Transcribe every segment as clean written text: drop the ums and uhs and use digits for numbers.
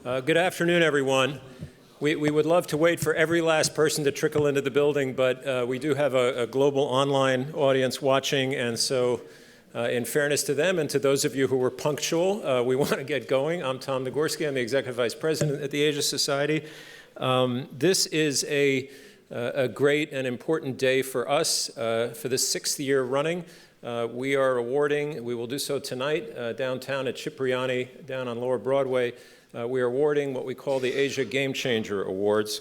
Good afternoon, everyone. We would love to wait for every last person to trickle into the building, but we do have a global online audience watching, and so in fairness to them and to those of you who were punctual, we want to get going. I'm Tom Nagorski. I'm the Executive Vice President at the Asia Society. This is a great and important day for us. For the 6th year running, we are awarding, we will do so tonight, downtown at Cipriani, down on Lower Broadway. We are awarding what we call the Asia Game Changer Awards.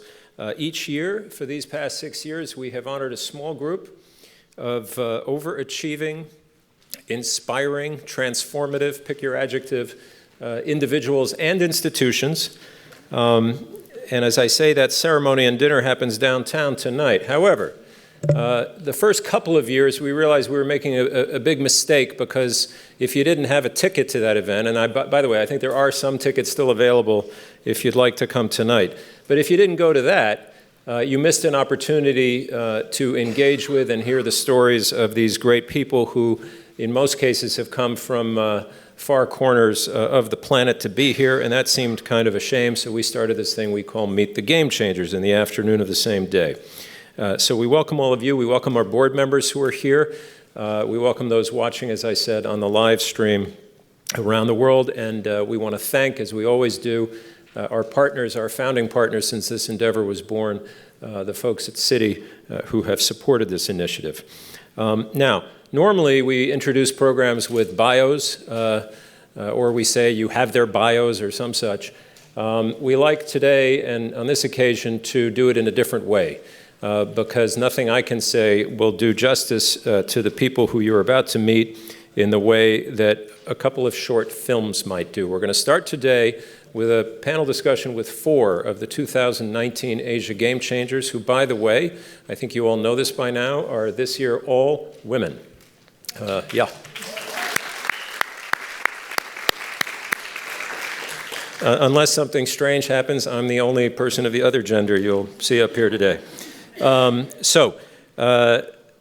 Each year, for these past 6 years, we have honored a small group of overachieving, inspiring, transformative, pick your adjective, individuals and institutions. And as I say, that ceremony and dinner happens downtown tonight. However, the first couple of years, we realized we were making a big mistake, because if you didn't have a ticket to that event, and by the way, I think there are some tickets still available if you'd like to come tonight, but if you didn't go to that, you missed an opportunity to engage with and hear the stories of these great people who, in most cases, have come from far corners of the planet to be here, and that seemed kind of a shame, so we started this thing we call Meet the Game Changers in the afternoon of the same day. So we welcome all of you. We welcome our board members who are here. We welcome those watching, as I said, on the live stream around the world. And we want to thank, as we always do, our partners, our founding partners since this endeavor was born, the folks at Citi who have supported this initiative. Now, normally we introduce programs with bios, or we say you have their bios or some such. We like today, and on this occasion, to do it in a different way. Because nothing I can say will do justice to the people who you're about to meet in the way that a couple of short films might do. We're going to start today with a panel discussion with 4 of the 2019 Asia Game Changers, who, by the way, I think you all know this by now, are this year all women. Unless something strange happens, I'm the only person of the other gender you'll see up here today.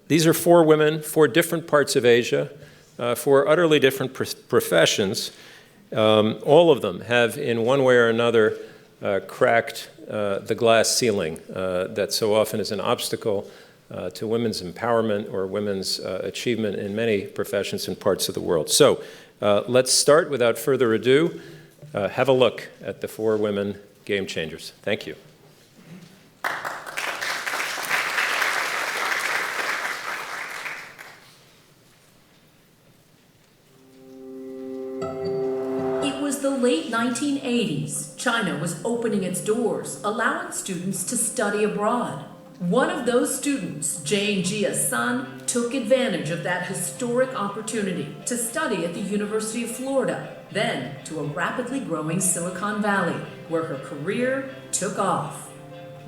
These are 4 women, 4 different parts of Asia, 4 utterly different professions. All of them have, in one way or another, cracked the glass ceiling that so often is an obstacle to women's empowerment or women's achievement in many professions and parts of the world. So let's start without further ado. Have a look at the 4 women game changers. Thank you. Late 1980s, China was opening its doors, allowing students to study abroad. One of those students, Jane Jia's son, took advantage of that historic opportunity to study at the University of Florida, then to a rapidly growing Silicon Valley, where her career took off.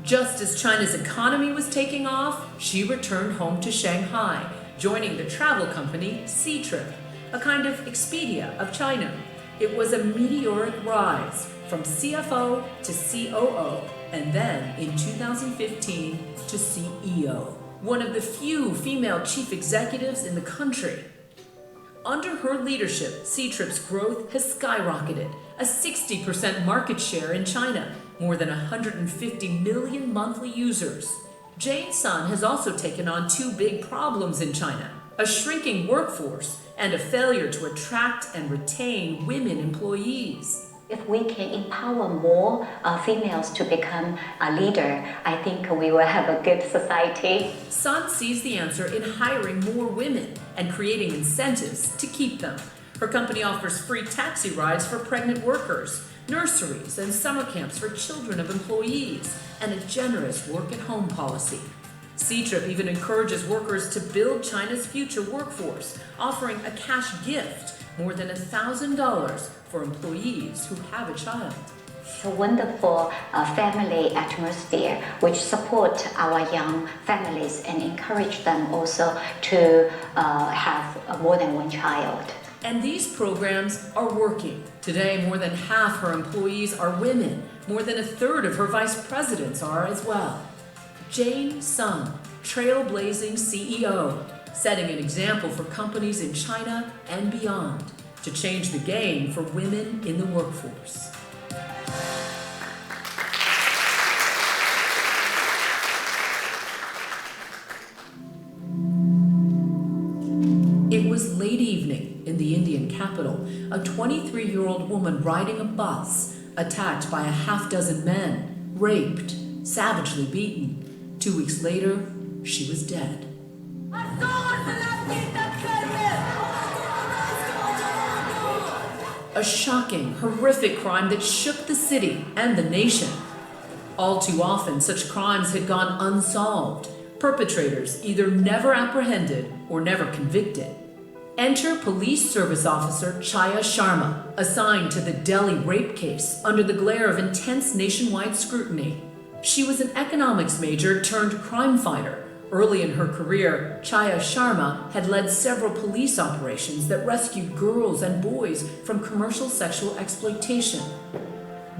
Just as China's economy was taking off, she returned home to Shanghai, joining the travel company Ctrip, a kind of Expedia of China. It was a meteoric rise from CFO to COO, and then in 2015 to CEO, one of the few female chief executives in the country. Under her leadership, Ctrip's growth has skyrocketed, a 60% market share in China, more than 150 million monthly users. Jane Sun has also taken on 2 big problems in China: a shrinking workforce and a failure to attract and retain women employees. If we can empower more females to become a leader, I think we will have a good society. Sun sees the answer in hiring more women and creating incentives to keep them. Her company offers free taxi rides for pregnant workers, nurseries and summer camps for children of employees, and a generous work-at-home policy. Ctrip even encourages workers to build China's future workforce, offering a cash gift, more than $1,000 for employees who have a child. It's a wonderful family atmosphere which support our young families and encourage them also to have more than one child. And these programs are working. Today, more than half her employees are women. More than 1/3 of her vice presidents are as well. Jane Sun, trailblazing CEO, setting an example for companies in China and beyond to change the game for women in the workforce. It was late evening in the Indian capital. A 23-year-old woman riding a bus, attacked by a half-dozen men, raped, savagely beaten. 2 weeks later, she was dead. A shocking, horrific crime that shook the city and the nation. All too often, such crimes had gone unsolved. Perpetrators either never apprehended or never convicted. Enter Police Service Officer Chaya Sharma, assigned to the Delhi rape case under the glare of intense nationwide scrutiny. She was an economics major turned crime fighter. Early in her career, Chaya Sharma had led several police operations that rescued girls and boys from commercial sexual exploitation.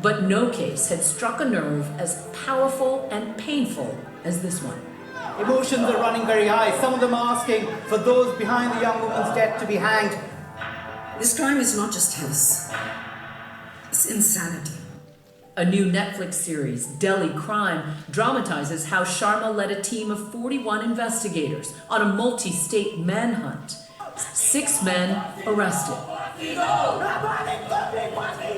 But no case had struck a nerve as powerful and painful as this one. Emotions are running very high. Some of them are asking for those behind the young woman's death to be hanged. This crime is not just heinous. It's insanity. A new Netflix series, Delhi Crime, dramatizes how Sharma led a team of 41 investigators on a multi-state manhunt. 6 men arrested.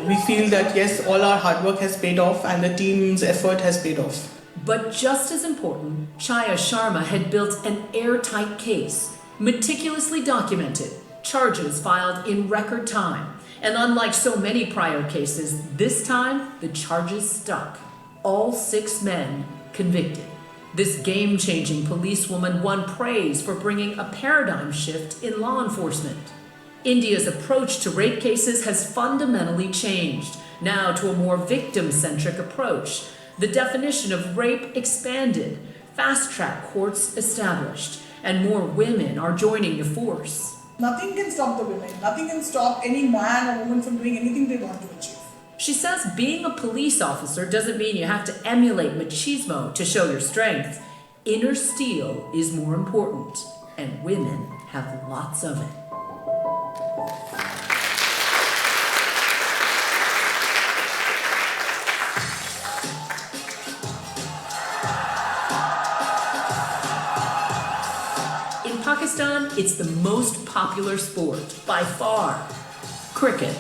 We feel that yes, all our hard work has paid off and the team's effort has paid off. But just as important, Chaya Sharma had built an airtight case, meticulously documented, charges filed in record time. And unlike so many prior cases, this time the charges stuck. All 6 men convicted. This game-changing policewoman won praise for bringing a paradigm shift in law enforcement. India's approach to rape cases has fundamentally changed, now to a more victim-centric approach. The definition of rape expanded, fast-track courts established, and more women are joining the force. Nothing can stop the women. Nothing can stop any man or woman from doing anything they want to achieve. She says being a police officer doesn't mean you have to emulate machismo to show your strength. Inner steel is more important, and women have lots of it. Pakistan, it's the most popular sport, by far. Cricket.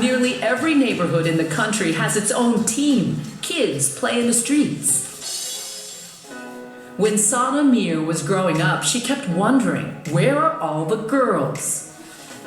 Nearly every neighborhood in the country has its own team. Kids play in the streets. When Sana Mir was growing up, she kept wondering, where are all the girls?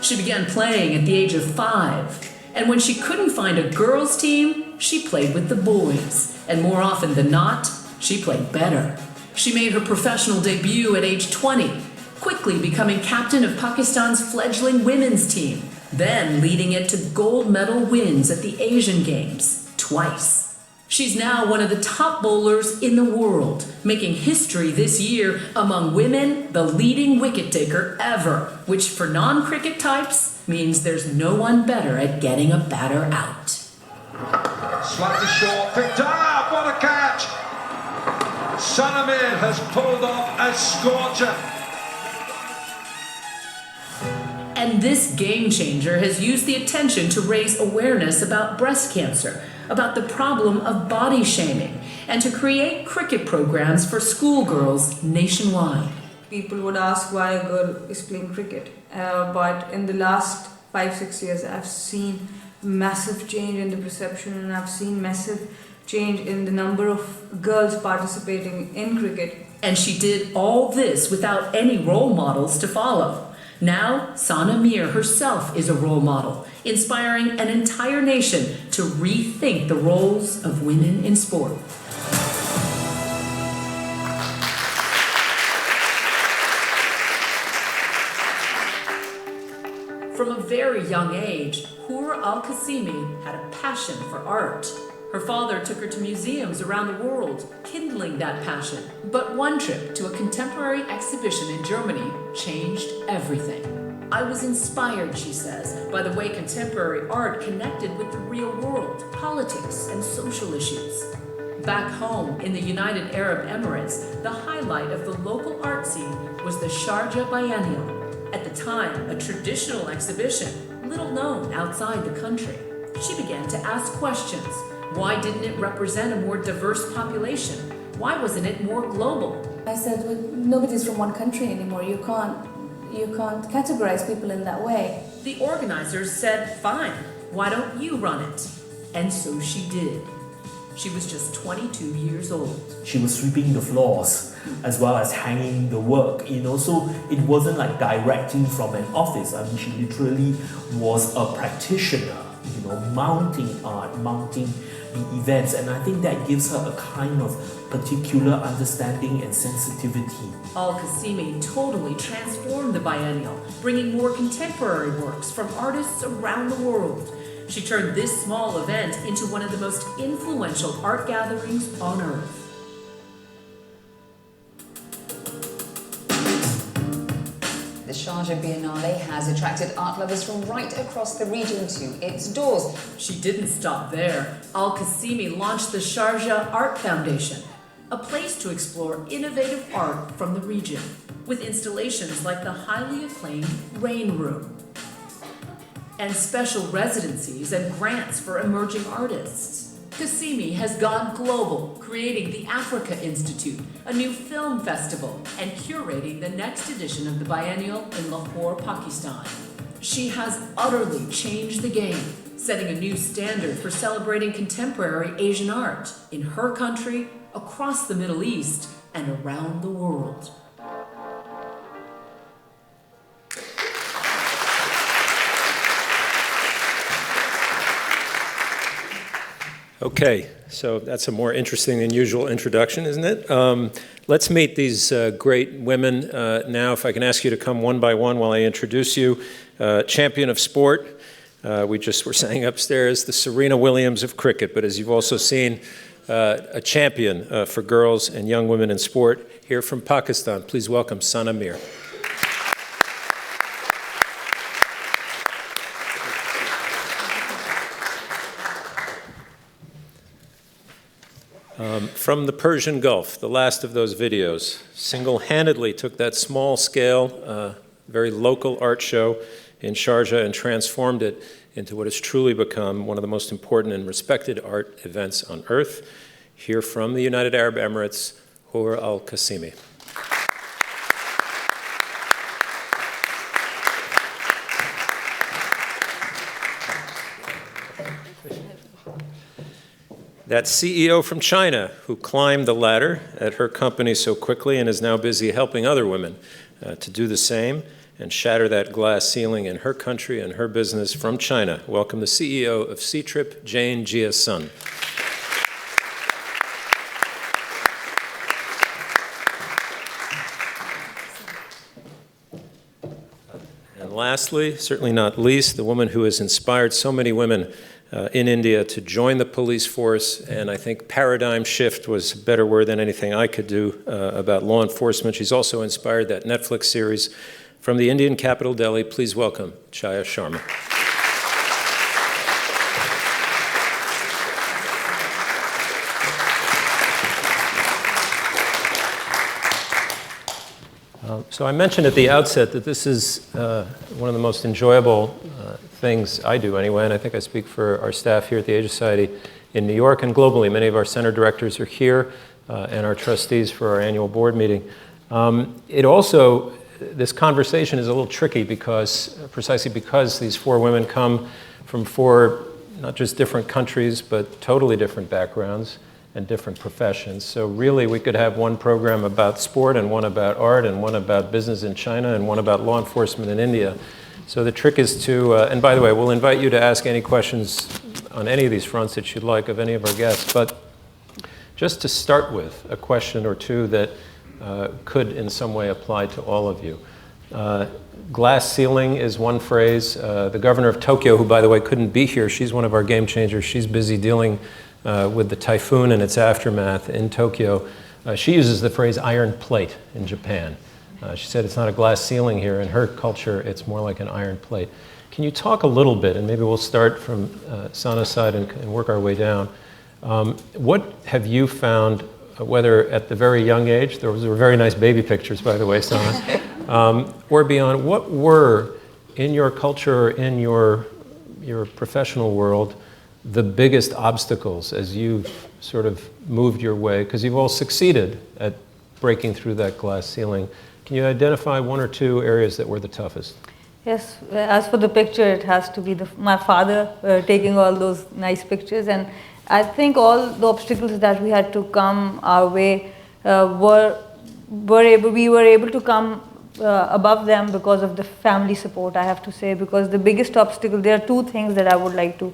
She began playing at the age of 5. And when she couldn't find a girls' team, she played with the boys. And more often than not, she played better. She made her professional debut at age 20, quickly becoming captain of Pakistan's fledgling women's team, then leading it to gold medal wins at the Asian Games, twice. She's now one of the top bowlers in the world, making history this year among women, the leading wicket-taker ever, which for non-cricket types means there's no one better at getting a batter out. Slightly short, picked up, what a catch! Sana Mir has pulled off a scorcher. And this game changer has used the attention to raise awareness about breast cancer, about the problem of body shaming, and to create cricket programs for schoolgirls nationwide. People would ask why a girl is playing cricket, but in the last 5-6 years I've seen massive change in the perception, and I've seen massive change in the number of girls participating in cricket. And she did all this without any role models to follow. Now, Sana Mir herself is a role model, inspiring an entire nation to rethink the roles of women in sport. From a very young age, Hur Al-Qasimi had a passion for art. Her father took her to museums around the world, kindling that passion. But one trip to a contemporary exhibition in Germany changed everything. I was inspired, she says, by the way contemporary art connected with the real world, politics, and social issues. Back home in the United Arab Emirates, the highlight of the local art scene was the Sharjah Biennial. At the time, a traditional exhibition, little known outside the country. She began to ask questions. Why didn't it represent a more diverse population? Why wasn't it more global? I said, well, nobody's from one country anymore. You can't categorize people in that way. The organizers said, fine, why don't you run it? And so she did. She was just 22 years old. She was sweeping the floors as well as hanging the work, so it wasn't like directing from an office. I mean, she literally was a practitioner, mounting art, mounting the events, and I think that gives her a kind of particular understanding and sensitivity. Al-Qasimi totally transformed the biennial, bringing more contemporary works from artists around the world. She turned this small event into one of the most influential art gatherings on Earth. The Sharjah Biennale has attracted art lovers from right across the region to its doors. She didn't stop there. Al-Qasimi launched the Sharjah Art Foundation, a place to explore innovative art from the region, with installations like the highly acclaimed Rain Room, and special residencies and grants for emerging artists. Qasimi has gone global, creating the Africa Institute, a new film festival, and curating the next edition of the biennial in Lahore, Pakistan. She has utterly changed the game, setting a new standard for celebrating contemporary Asian art in her country, across the Middle East, and around the world. Okay, so that's a more interesting than usual introduction, isn't it? Let's meet these great women now. If I can ask you to come one by one while I introduce you. Champion of sport, we just were saying upstairs, the Serena Williams of cricket, but as you've also seen, a champion for girls and young women in sport here from Pakistan. Please welcome Sana Mir. From the Persian Gulf, the last of those videos, single-handedly took that small-scale, very local art show in Sharjah and transformed it into what has truly become one of the most important and respected art events on earth. Here from the United Arab Emirates, Hur Al-Qasimi. That CEO from China who climbed the ladder at her company so quickly and is now busy helping other women to do the same and shatter that glass ceiling in her country and her business from China. Welcome the CEO of C-Trip, Jane Jia Sun. And lastly, certainly not least, the woman who has inspired so many women in India to join the police force, and I think paradigm shift was a better word than anything I could do about law enforcement. She's also inspired that Netflix series from the Indian capital, Delhi. Please welcome Chaya Sharma. So I mentioned at the outset that this is one of the most enjoyable things I do anyway, and I think I speak for our staff here at the Asia Society in New York and globally. Many of our center directors are here and our trustees for our annual board meeting. This conversation is a little tricky precisely because these four women come from four, not just different countries, but totally different backgrounds and different professions. So really we could have one program about sport and one about art and one about business in China and one about law enforcement in India. So the trick is to, and by the way, we'll invite you to ask any questions on any of these fronts that you'd like of any of our guests, but just to start with a question or two that could in some way apply to all of you. Glass ceiling is one phrase. The governor of Tokyo, who by the way couldn't be here, she's one of our game changers. She's busy dealing with the typhoon and its aftermath in Tokyo. She uses the phrase iron plate in Japan. She said it's not a glass ceiling here. In her culture, it's more like an iron plate. Can you talk a little bit, and maybe we'll start from Sana's side and work our way down. What have you found, whether at the very young age, those were very nice baby pictures, by the way, Sana, or beyond, what were, in your culture or in your professional world, the biggest obstacles as you've sort of moved your way? Because you've all succeeded at breaking through that glass ceiling. Can you identify one or two areas that were the toughest? Yes, as for the picture, it has to be my father taking all those nice pictures. And I think all the obstacles that we had to come our way, we were able to come above them because of the family support, I have to say. Because the biggest obstacle, there are two things that I would like to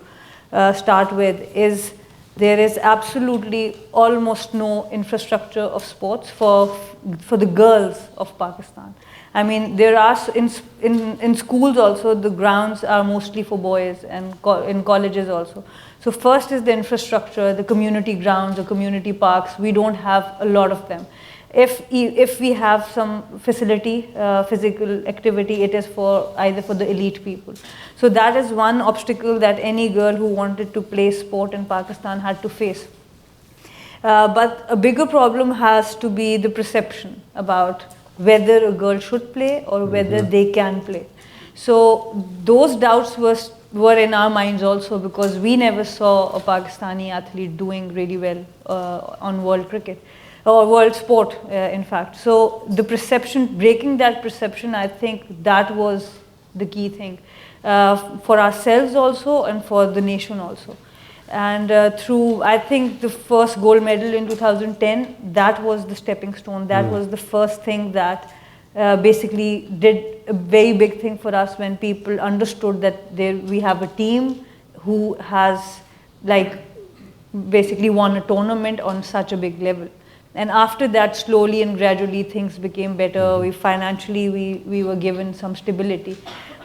start with, is there is absolutely almost no infrastructure of sports for the girls of Pakistan. I mean, there are in schools also, the grounds are mostly for boys, and in colleges also. So first is the infrastructure, the community grounds, the community parks. We don't have a lot of them. If we have some facility, physical activity, it is either for the elite people. So that is one obstacle that any girl who wanted to play sport in Pakistan had to face. But a bigger problem has to be the perception about whether a girl should play or whether they can play. So those doubts were in our minds also, because we never saw a Pakistani athlete doing really well on world cricket or world sport, in fact. So the perception, breaking that perception, I think that was the key thing for ourselves also and for the nation also. And through, I think, the first gold medal in 2010, that was the stepping stone. That was the first thing that basically did a very big thing for us, when people understood that we have a team who has basically won a tournament on such a big level. And after that, slowly and gradually, things became better. Financially, we were given some stability.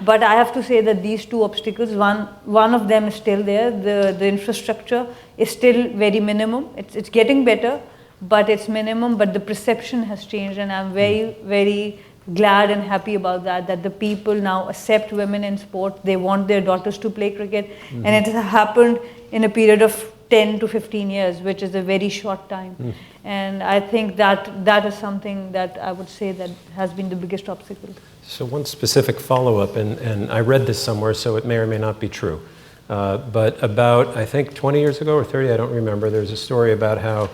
But I have to say that these two obstacles, one of them is still there. The infrastructure is still very minimum. It's getting better, but it's minimum. But the perception has changed, and I'm very, very glad and happy about that the people now accept women in sport. They want their daughters to play cricket, and it has happened in a period of 10 to 15 years, which is a very short time. And I think that is something that I would say that has been the biggest obstacle. So one specific follow-up, and I read this somewhere, so it may or may not be true. But about, I think 20 years ago or 30, I don't remember, there's a story about how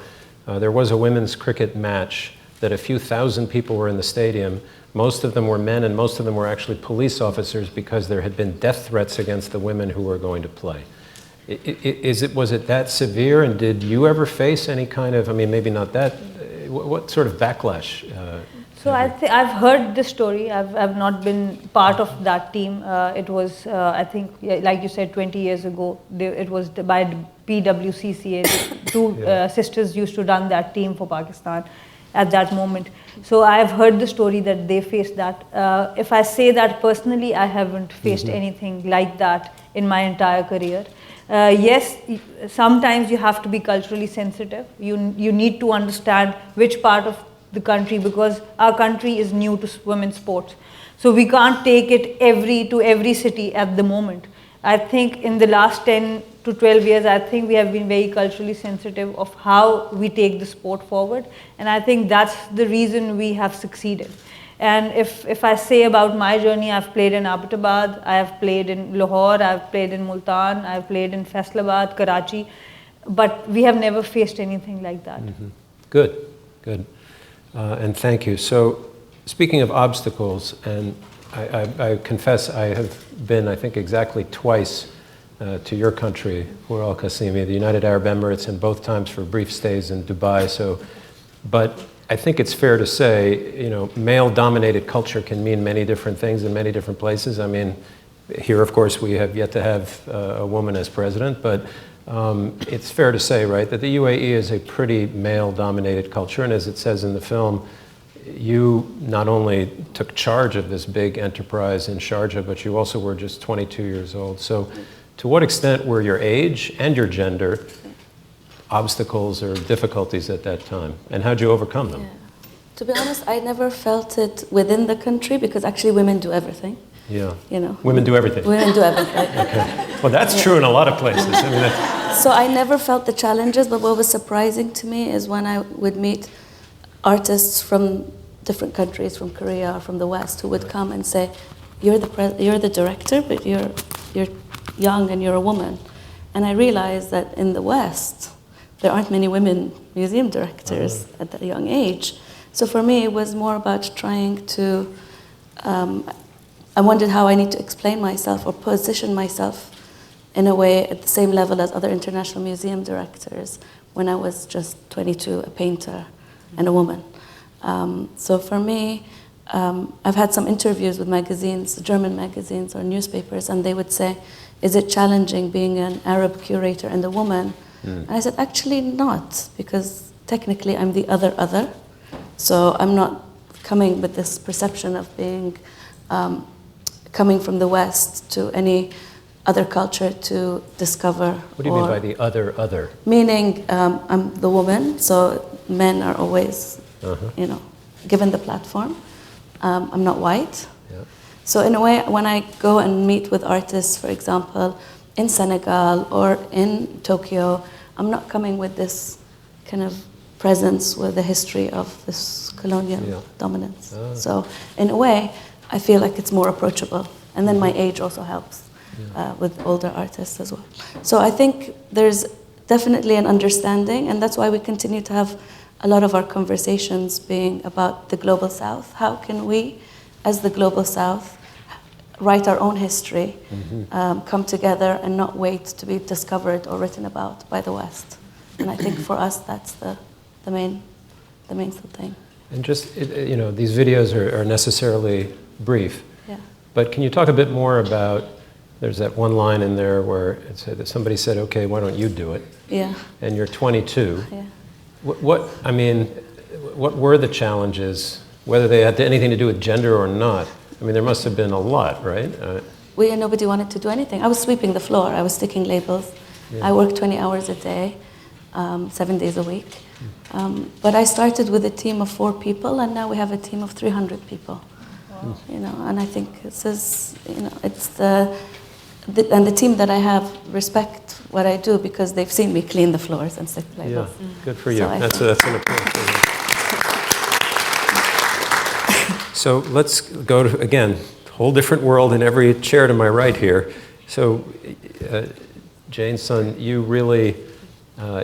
there was a women's cricket match that a few thousand people were in the stadium. Most of them were men, and most of them were actually police officers, because there had been death threats against the women who were going to play. Was it that severe, and did you ever face any kind of, I mean, maybe not that, what sort of backlash? So I've heard this story. I've not been part of that team. It was, I think, like you said, 20 years ago. It was by PWCCA. Two sisters used to run that team for Pakistan at that moment. So I've heard the story that they faced that. If I say that personally, I haven't faced anything like that in my entire career. Yes, sometimes you have to be culturally sensitive. You need to understand which part of the country, because our country is new to women's sports. So we can't take it to every city at the moment. I think in the last 10 to 12 years, I think we have been very culturally sensitive of how we take the sport forward. And I think that's the reason we have succeeded. And if I say about my journey, I've played in Abbottabad, I have played in Lahore, I've played in Multan, I've played in Faisalabad, Karachi, but we have never faced anything like that. Good. And thank you. So speaking of obstacles, and I confess I have been, I think, exactly twice to your country, Hur al-Qasimi, the United Arab Emirates, and both times for brief stays in Dubai. But I think it's fair to say, male-dominated culture can mean many different things in many different places. I mean, here, of course, we have yet to have a woman as president, but it's fair to say, right, that the UAE is a pretty male-dominated culture, and as it says in the film, you not only took charge of this big enterprise in Sharjah, but you also were just 22 years old. So to what extent were your age and your gender obstacles or difficulties at that time, and how'd you overcome them? Yeah. To be honest, I never felt it within the country, because actually women do everything. Yeah. Women do everything. Women do everything. Okay. Well, that's true in a lot of places. I mean, so I never felt the challenges, but what was surprising to me is when I would meet artists from different countries, from Korea, from the West, who would come and say, "You're the director, but you're young and you're a woman." And I realized that in the West, there aren't many women museum directors at that young age. So for me, it was more about trying to, I wondered how I need to explain myself or position myself in a way at the same level as other international museum directors when I was just 22, a painter and a woman. So for me, I've had some interviews with magazines, German magazines or newspapers, and they would say, is it challenging being an Arab curator and a woman? And I said, actually not, because technically I'm the other. So I'm not coming with this perception of being, coming from the West to any other culture to discover. What do you mean by the other? Meaning I'm the woman, so men are always, given the platform. I'm not white. Yeah. So in a way, when I go and meet with artists, for example, in Senegal or in Tokyo, I'm not coming with this kind of presence with the history of this colonial dominance. So in a way, I feel like it's more approachable. And then my age also helps with older artists as well. So I think there's definitely an understanding, and that's why we continue to have a lot of our conversations being about the Global South. How can we, as the Global South, write our own history, come together and not wait to be discovered or written about by the West? And I think for us, that's the main thing. And just, these videos are necessarily brief. Yeah. But can you talk a bit more about, there's that one line in there where it said that somebody said, okay, why don't you do it? Yeah. And you're 22. Yeah. What were the challenges, whether they had anything to do with gender or not? I mean, there must have been a lot, right? Nobody wanted to do anything. I was sweeping the floor. I was sticking labels. Yeah. I worked 20 hours a day, 7 days a week. But I started with a team of 4 people, and now we have a team of 300 people. Wow. And I think this is, it's and the team that I have respect what I do because they've seen me clean the floors and stick labels. Yeah, good for you. So that's an important. So let's go to, again, whole different world in every chair to my right here. So Jane Sun, you really,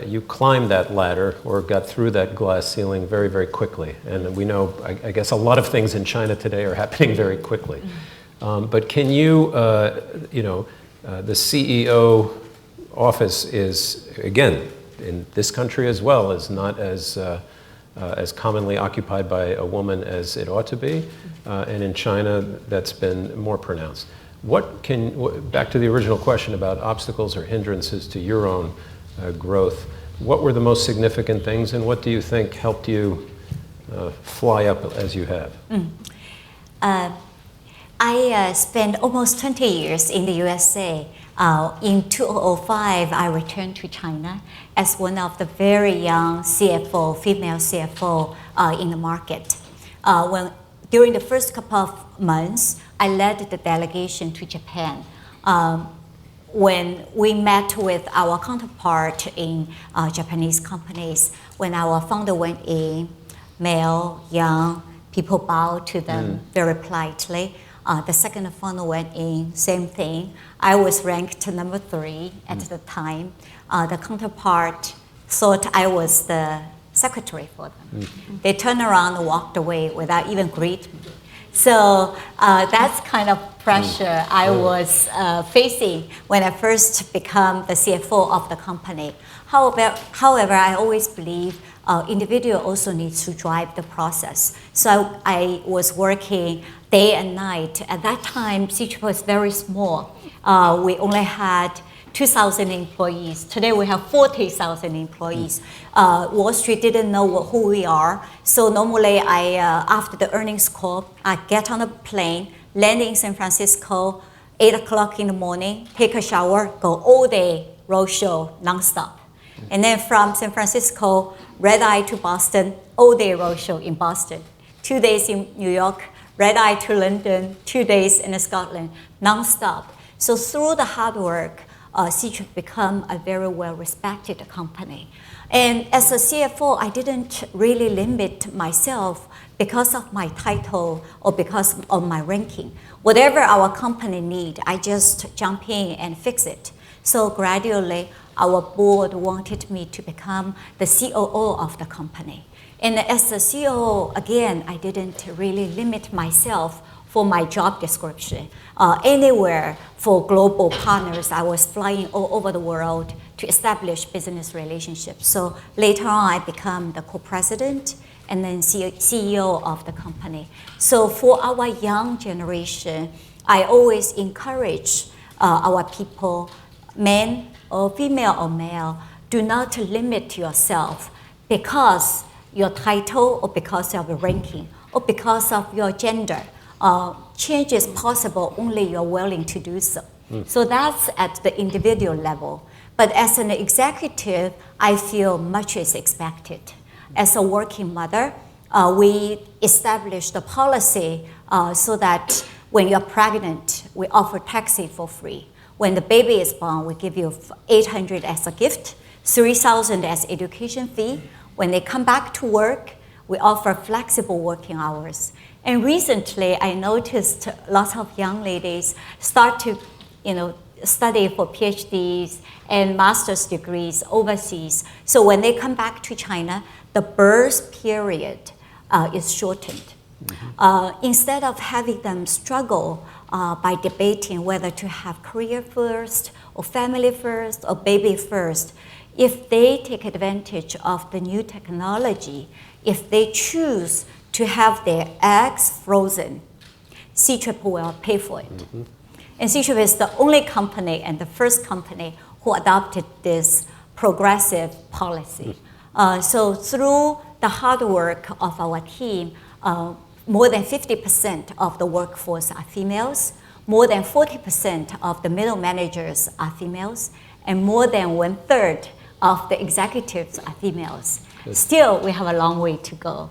you climbed that ladder or got through that glass ceiling very, very quickly. And we know, I guess a lot of things in China today are happening very quickly. But can you, the CEO office is, again, in this country as well, is not as commonly occupied by a woman as it ought to be. And in China, that's been more pronounced. Back to the original question about obstacles or hindrances to your own growth, what were the most significant things, and what do you think helped you fly up as you have? I spent almost 20 years in the USA. In 2005, I returned to China as one of the very young CFO, female CFO in the market. During the first couple of months, I led the delegation to Japan. When we met with our counterpart in Japanese companies, when our founder went in, male, young, people bowed to them very politely. The second founder went in, same thing. I was ranked number 3 at the time. The counterpart thought I was the secretary for them. They turned around and walked away without even greeting me. So that's kind of pressure I was facing when I first became the CFO of the company. However, I always believe individual also needs to drive the process. So I was working day and night. At that time, Citra was very small. We only had 2,000 employees. Today we have 40,000 employees. Wall Street didn't know who we are. So normally after the earnings call, I get on a plane, land in San Francisco, 8 o'clock in the morning, take a shower, go all day roadshow nonstop. And then from San Francisco, red eye to Boston, all day roadshow in Boston. 2 days in New York, red eye to London, 2 days in Scotland, nonstop. So through the hard work, Citra became a very well-respected company. And as a CFO, I didn't really limit myself because of my title or because of my ranking. Whatever our company need, I just jump in and fix it. So gradually, our board wanted me to become the COO of the company. And as a CEO, again, I didn't really limit myself for my job description. Anywhere for global partners, I was flying all over the world to establish business relationships. So later on, I became the co-president and then CEO of the company. So for our young generation, I always encourage our people, men or female or male, do not limit yourself because your title or because of your ranking or because of your gender. Change is possible only you're willing to do so. So that's at the individual level. But as an executive, I feel much is expected. As a working mother, we established a policy so that when you're pregnant, we offer taxi for free. When the baby is born, we give you $800 as a gift, $3,000 as education fee. When they come back to work, we offer flexible working hours. And recently, I noticed lots of young ladies start to, study for PhDs and master's degrees overseas. So when they come back to China, the birth period is shortened. Instead of having them struggle by debating whether to have career first or family first or baby first, if they take advantage of the new technology, if they choose to have their eggs frozen, C-Trip will pay for it. And C-Trip is the only company and the first company who adopted this progressive policy. So through the hard work of our team, more than 50% of the workforce are females, more than 40% of the middle managers are females, and more than 1/3 of the executives are females. Still, we have a long way to go.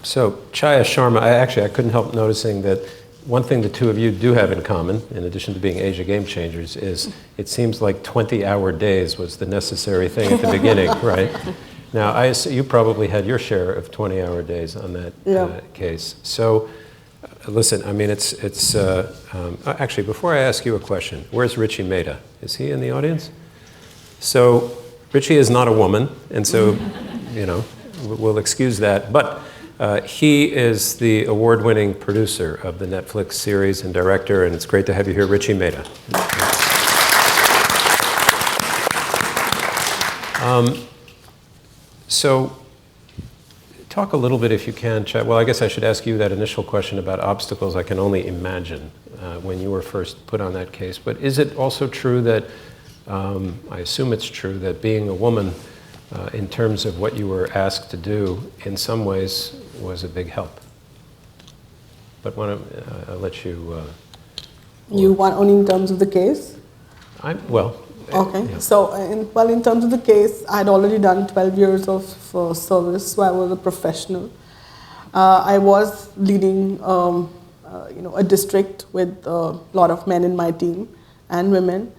So Chaya Sharma, I couldn't help noticing that one thing the two of you do have in common, in addition to being Asia game changers, is it seems like 20-hour days was the necessary thing at the beginning, right? Now, I assume you probably had your share of 20-hour days on that case. So, listen, I mean, actually, before I ask you a question, where's Richie Mehta? Is he in the audience? So, Richie is not a woman, and so, we'll excuse that. But he is the award-winning producer of the Netflix series and director, and it's great to have you here, Richie Mehta. So talk a little bit, if you can, Chad. Well, I guess I should ask you that initial question about obstacles. I can only imagine when you were first put on that case. But is it also true that, I assume it's true, that being a woman, in terms of what you were asked to do, in some ways was a big help? But I'll let you... You want only in terms of the case? Okay. Yeah. So, in terms of the case, I had already done 12 years of service, so I was a professional. I was leading, a district with a lot of men in my team and women,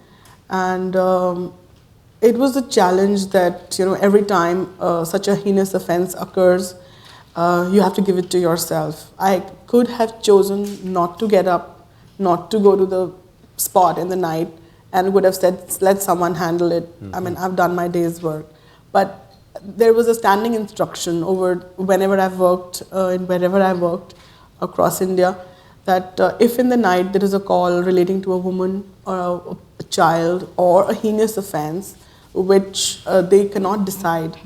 and it was a challenge that every time such a heinous offense occurs, you have to give it to yourself. I could have chosen not to get up, not to go to the spot in the night, and would have said, let someone handle it. I mean, I've done my day's work. But there was a standing instruction over whenever I've worked, and wherever I've worked across India, that if in the night there is a call relating to a woman or a child or a heinous offense, which they cannot decide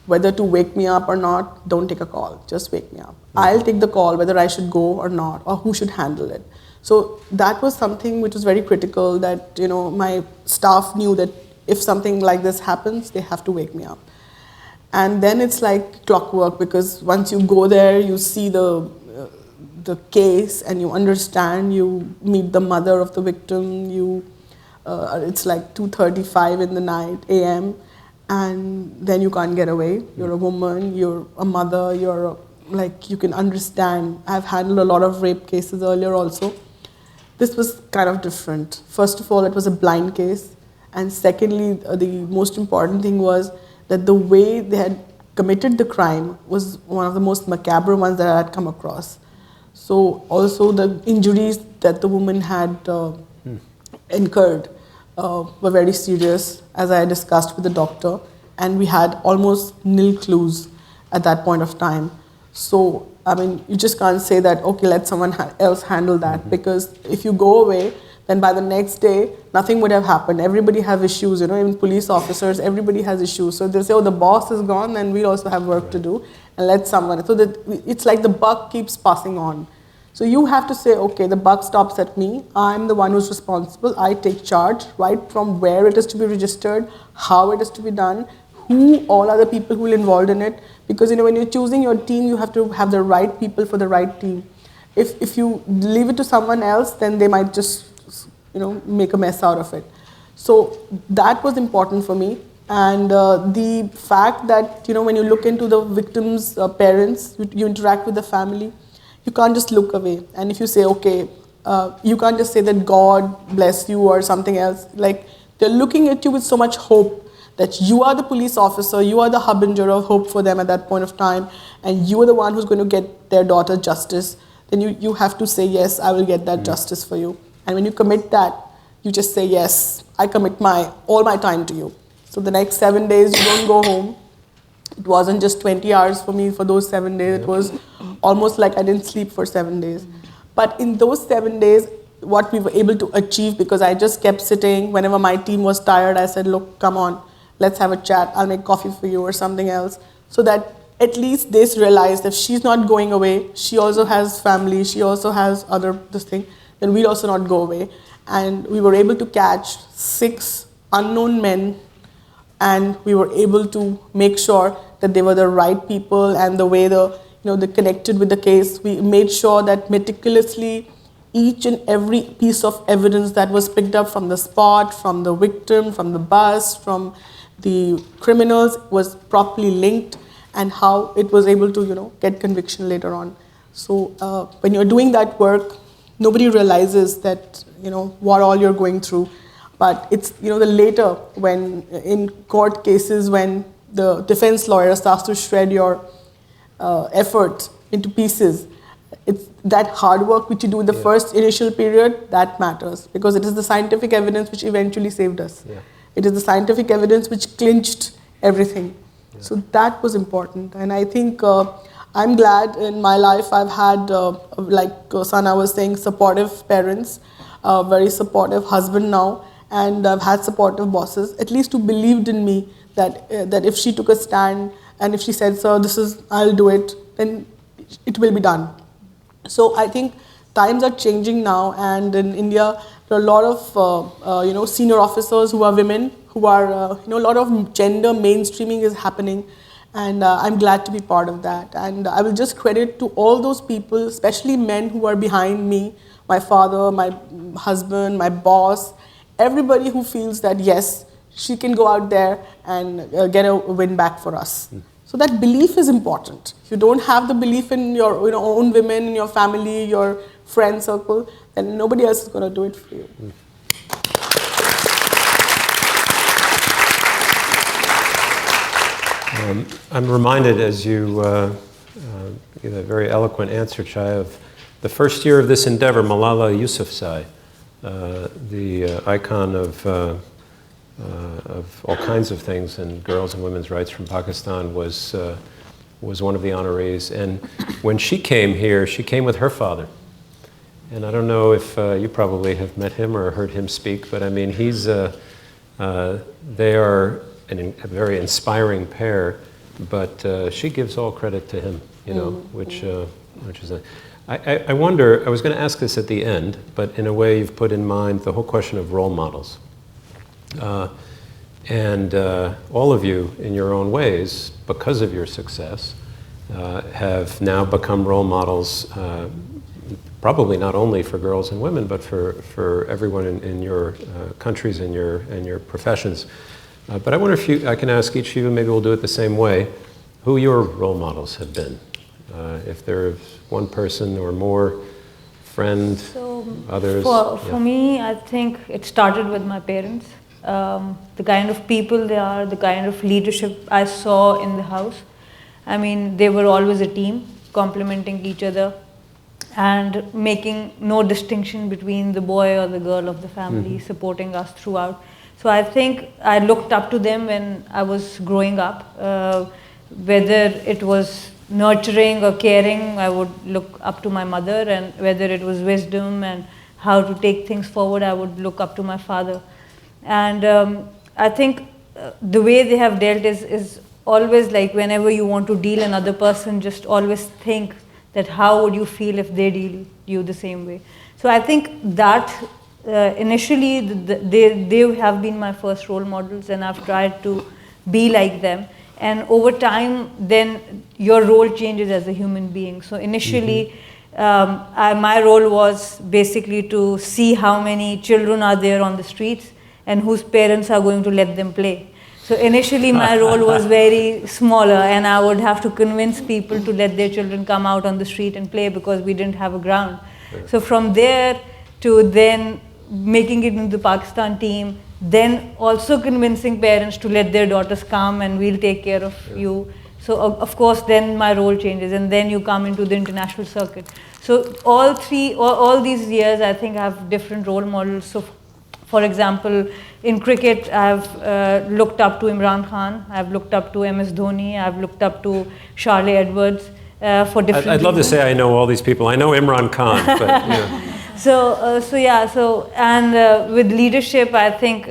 whether to wake me up or not, don't take a call, just wake me up. I'll take the call whether I should go or not, or who should handle it. So that was something which was very critical, that my staff knew that if something like this happens, they have to wake me up. And then it's like clockwork, because once you go there, you see the case and you understand, you meet the mother of the victim, it's like 2:35 in the night, a.m., and then you can't get away. You're a woman, you're a mother, you can understand. I've handled a lot of rape cases earlier also. This was kind of different. First of all, it was a blind case. And secondly, the most important thing was that the way they had committed the crime was one of the most macabre ones that I had come across. So also the injuries that the woman had incurred were very serious, as I discussed with the doctor, and we had almost nil clues at that point of time. So, I mean, you just can't say that, okay, let someone else handle that, because if you go away, then by the next day, nothing would have happened. Everybody have issues, you know, even police officers, everybody has issues. So they say, oh, the boss is gone, then we also have work to do, and let someone, so that it's like the buck keeps passing on. So you have to say, okay, the buck stops at me. I'm the one who's responsible. I take charge, right from where it is to be registered, how it is to be done, who all are the people who will involved in it. Because, you know, when you're choosing your team, you have to have the right people for the right team. If you leave it to someone else, then they might just, you know, make a mess out of it. So that was important for me. And the fact that, you know, when you look into the victims' parents, you interact with the family, you can't just look away. And if you say, okay, you can't just say that God bless you or something else. Like, they're looking at you with so much hope that you are the police officer, you are the harbinger of hope for them at that point of time, and you are the one who's going to get their daughter justice. Then you have to say, yes, I will get that justice for you. And when you commit that, you just say, yes, I commit all my time to you. So the next 7 days, you don't go home. It wasn't just 20 hours for me for those 7 days. It was almost like I didn't sleep for 7 days. But in those 7 days, what we were able to achieve, because I just kept sitting, whenever my team was tired, I said, look, come on, let's have a chat. I'll make coffee for you or something else. So that at least they realized if she's not going away, she also has family, she also has this thing, then we'll also not go away. And we were able to catch 6 unknown men, and we were able to make sure that they were the right people, and the way they connected with the case. We made sure that meticulously each and every piece of evidence that was picked up from the spot, from the victim, from the bus, from the criminals was properly linked, and how it was able to get conviction later on. So when you're doing that work, nobody realizes that what all you're going through. But it's the later, when in court cases, when the defense lawyer starts to shred your effort into pieces, it's that hard work which you do in the first initial period that matters, because it is the scientific evidence which eventually saved us. It is the scientific evidence which clinched everything. So that was important. And I think I'm glad in my life I've had, like Sana was saying, supportive parents, very supportive husband now, and I've had supportive bosses, at least who believed in me that if she took a stand and if she said, sir, I'll do it, then it will be done. So I think times are changing now, and in India there are a lot of senior officers who are women, who are a lot of gender mainstreaming is happening, and I'm glad to be part of that. And I will just credit to all those people, especially men who are behind me, my father, my husband, my boss, everybody who feels that yes, she can go out there and get a win back for us. So that belief is important. If you don't have the belief in your own women, in your family, your friend circle, then nobody else is going to do it for you. I'm reminded, as you gave a very eloquent answer, Chai, of the first year of this endeavor, Malala Yousafzai, the icon of all kinds of things in girls' and women's rights from Pakistan, was one of the honorees. And when she came here, she came with her father. And I don't know if you probably have met him or heard him speak, but I mean, they are a very inspiring pair, but she gives all credit to him, which is I wonder, I was going to ask this at the end, but in a way you've put in mind the whole question of role models. And all of you, in your own ways, because of your success, have now become role models, probably not only for girls and women, but for everyone in your countries and your professions. But I wonder if I can ask each of you, maybe we'll do it the same way, who your role models have been. If there's one person or more, friend, others. For me, I think it started with my parents. The kind of people they are, the kind of leadership I saw in the house. I mean, they were always a team, complementing each other. and making no distinction between the boy or the girl of the family, supporting us throughout. So I think I looked up to them when I was growing up. Whether it was nurturing or caring, I would look up to my mother, and whether it was wisdom and how to take things forward, I would look up to my father. And I think the way they have dealt is always like, whenever you want to deal another person, just always think that how would you feel if they deal you the same way. So I think that initially they have been my first role models, and I've tried to be like them. And over time, then your role changes as a human being. So initially, my role was basically to see how many children are there on the streets and whose parents are going to let them play. So initially my role was very smaller, and I would have to convince people to let their children come out on the street and play because we didn't have a ground. So from there to then making it into the Pakistan team, then also convincing parents to let their daughters come and we'll take care of you. So of course then my role changes, and then you come into the international circuit. So all these years I think I have different role models. So for example, in cricket, I've looked up to Imran Khan, I've looked up to MS Dhoni, I've looked up to Charlie Edwards for different I'd love to say I know all these people. I know Imran Khan, but yeah. With leadership, I think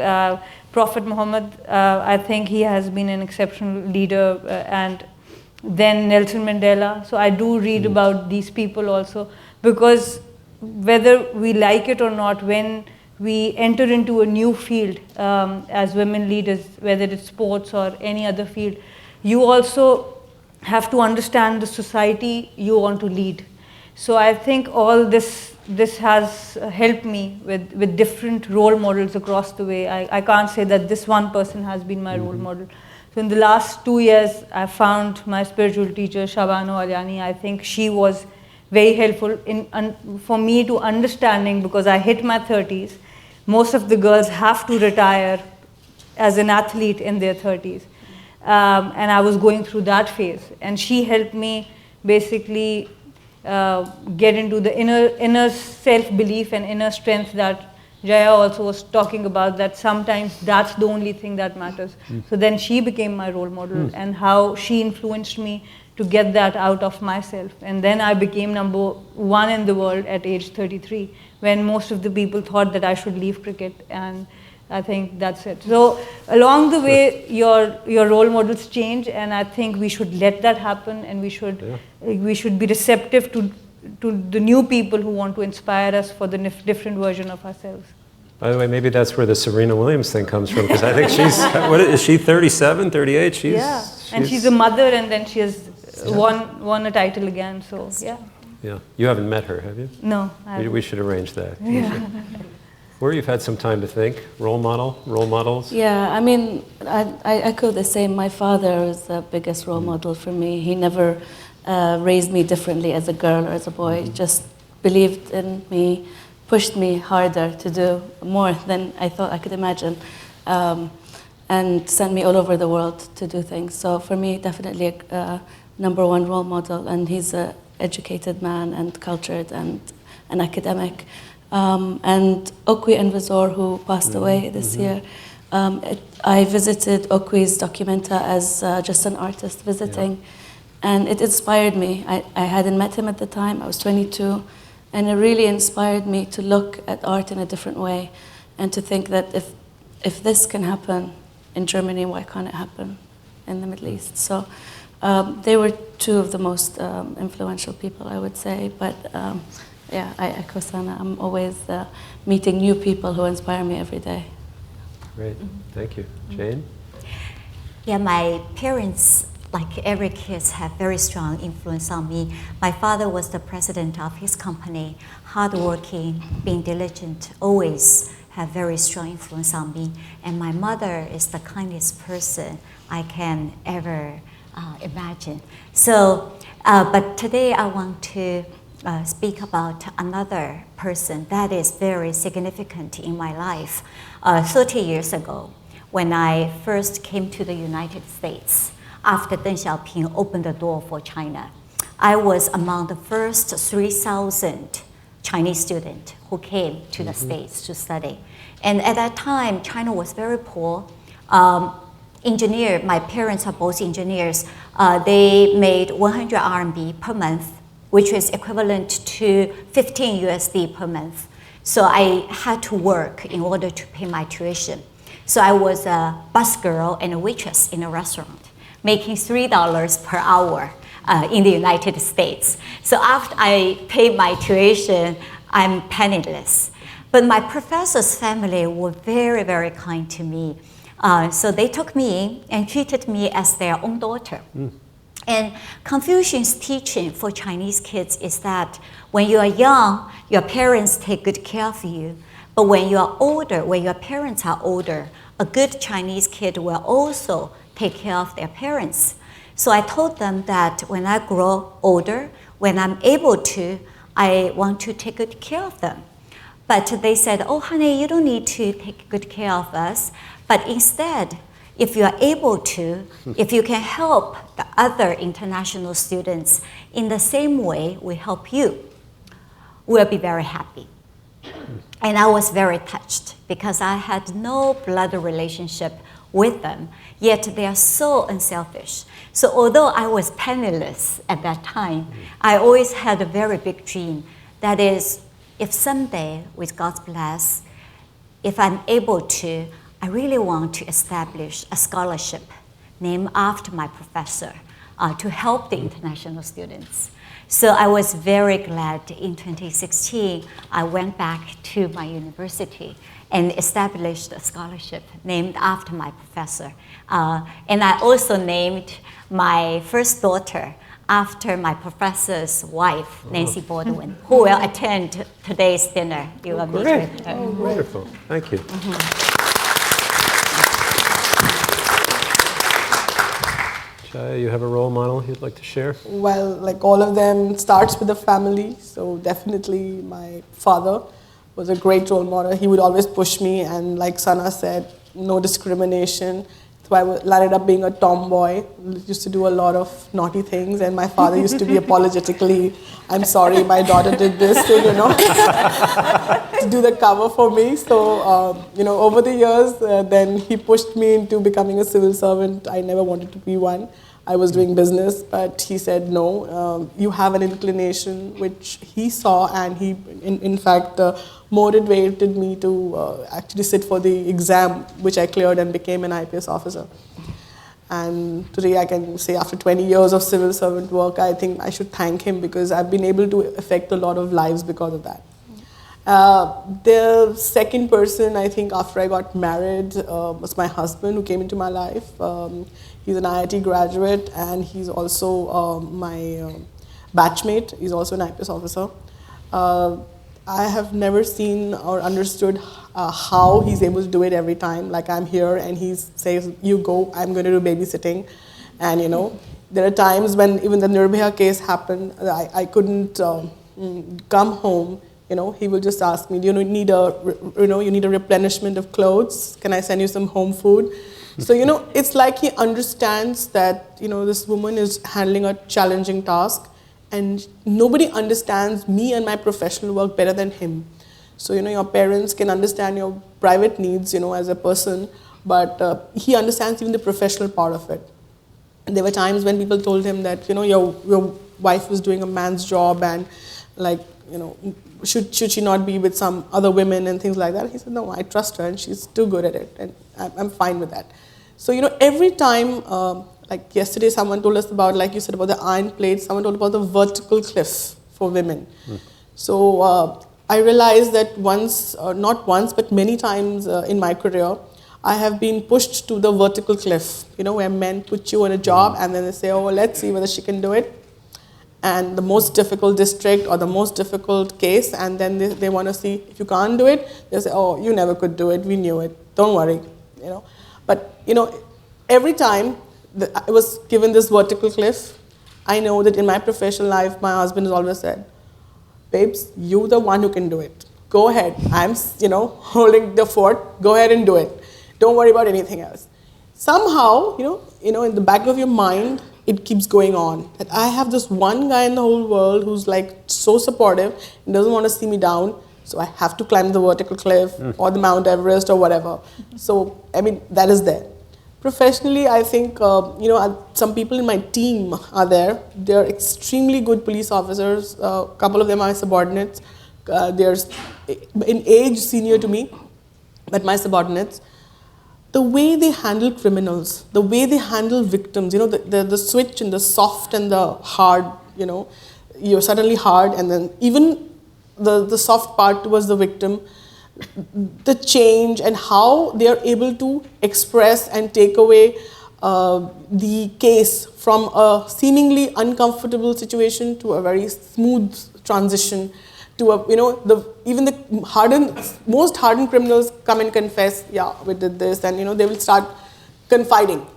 Prophet Muhammad, I think he has been an exceptional leader, and then Nelson Mandela. So I do read about these people also, because whether we like it or not, when we enter into a new field as women leaders, whether it's sports or any other field, you also have to understand the society you want to lead. So I think all this has helped me with different role models across the way. I can't say that this one person has been my role model. So in the last 2 years, I found my spiritual teacher, Shabano Alyani. I think she was very helpful for me to understanding, because I hit my 30s. Most of the girls have to retire as an athlete in their 30s. And I was going through that phase. And she helped me basically get into the inner self-belief and inner strength that Jaya also was talking about, that sometimes that's the only thing that matters. So then she became my role model, and how she influenced me to get that out of myself. And then I became #1 in the world at age 33, when most of the people thought that I should leave cricket, and I think that's it. So along the way, your role models change, and I think we should let that happen, and we should be receptive to the new people who want to inspire us for the different version of ourselves. By the way, maybe that's where the Serena Williams thing comes from, because I think she's, is she 37, 38? And she's a mother, and then she has won a title again, so yeah. Yeah, you haven't met her, have you? No, I We should arrange that. Yeah. Where you've had some time to think, role models? Yeah, I mean, I echo the same. My father was the biggest role model for me. He never raised me differently as a girl or as a boy. He just believed in me, pushed me harder to do more than I thought I could imagine, and sent me all over the world to do things. So for me, definitely a #1 role model, and he's an educated man and cultured and an academic. And Okwi Envazor, who passed away this year, I visited Okwi's documenta as just an artist visiting, and it inspired me. I hadn't met him at the time, I was 22, and it really inspired me to look at art in a different way, and to think that if this can happen in Germany, why can't it happen in the Middle East? So they were two of the most influential people, I would say, but yeah, I echo Sana. I'm always meeting new people who inspire me every day. Great, thank you. Jane? Yeah, my parents, like every kid, have very strong influence on me. My father was the president of his company, hardworking, being diligent, always have very strong influence on me. And my mother is the kindest person I can ever imagine. So, but today I want to speak about another person that is very significant in my life. 30 years ago, when I first came to the United States, after Deng Xiaoping opened the door for China, I was among the first 3,000 Chinese students who came to the States to study. And at that time, China was very poor. My parents are both engineers. They made 100 RMB per month, which is equivalent to 15 USD per month. So I had to work in order to pay my tuition. So I was a busgirl and a waitress in a restaurant, making $3 per hour in the United States. So after I paid my tuition, I'm penniless. But my professor's family were very, very kind to me. So they took me in and treated me as their own daughter. And Confucian's teaching for Chinese kids is that when you are young, your parents take good care of you. But when you are older, when your parents are older, a good Chinese kid will also take care of their parents. So I told them that when I grow older, when I'm able to, I want to take good care of them. But they said, oh, honey, you don't need to take good care of us. But instead, if you are able to, if you can help the other international students in the same way we help you, we'll be very happy. And I was very touched because I had no blood relationship with them, yet they are so unselfish. So although I was penniless at that time, I always had a very big dream. That is, if someday, with God's bless, if I'm able to, I really want to establish a scholarship named after my professor to help the international students. So I was very glad in 2016, I went back to my university and established a scholarship named after my professor. And I also named my first daughter after my professor's wife, Nancy Baldwin, who will attend today's dinner. You will meet with her. Oh, wonderful. Thank you. Jaya, you have a role model you'd like to share? Well, like all of them, starts with the family. So definitely my father was a great role model. He would always push me, and like Sana said, no discrimination. So I landed up being a tomboy, used to do a lot of naughty things, and my father used to be apologetically, I'm sorry, my daughter did this, to, to do the cover for me. So, over the years, then he pushed me into becoming a civil servant. I never wanted to be one. I was doing business, but he said, no, you have an inclination, which he saw, and he, in fact, motivated me to actually sit for the exam, which I cleared and became an IPS officer. And today I can say after 20 years of civil servant work, I think I should thank him because I've been able to affect a lot of lives because of that. The second person, I think, after I got married was my husband who came into my life. He's an IIT graduate, and he's also my batchmate. He's also an IPS officer. I have never seen or understood how he's able to do it every time. Like I'm here and he says, you go, I'm going to do babysitting. And there are times when even the Nirbhaya case happened, I couldn't come home. He will just ask me, do you need a replenishment of clothes? Can I send you some home food? So, it's like he understands that, this woman is handling a challenging task. And nobody understands me and my professional work better than him. So, your parents can understand your private needs, as a person, but he understands even the professional part of it. And there were times when people told him that, your wife was doing a man's job and should she not be with some other women and things like that. He said, no, I trust her and she's too good at it and I'm fine with that. So, every time, like yesterday someone told us about, like you said, about the iron plate, someone told about the vertical cliff for women. So I realized that not once, but many times in my career, I have been pushed to the vertical cliff, where men put you on a job and then they say, oh, let's see whether she can do it. And the most difficult district or the most difficult case, and then they want to see if you can't do it, they say, oh, you never could do it, we knew it, don't worry. But every time I was given this vertical cliff, I know that in my professional life, my husband has always said, babes, you're the one who can do it. Go ahead. I'm, holding the fort. Go ahead and do it. Don't worry about anything else. Somehow, in the back of your mind, it keeps going on. That I have this one guy in the whole world who's like so supportive and doesn't want to see me down, so I have to climb the vertical cliff or the Mount Everest or whatever. So, I mean, that is there. Professionally, I think, some people in my team are there. They're extremely good police officers. A couple of them are my subordinates. They're in age senior to me, but my subordinates. The way they handle criminals, the way they handle victims, the switch in the soft and the hard, you're suddenly hard, and then even the soft part towards the victim, the change and how they are able to express and take away the case from a seemingly uncomfortable situation to a very smooth transition to even the most hardened criminals come and confess, yeah, we did this, and they will start confiding.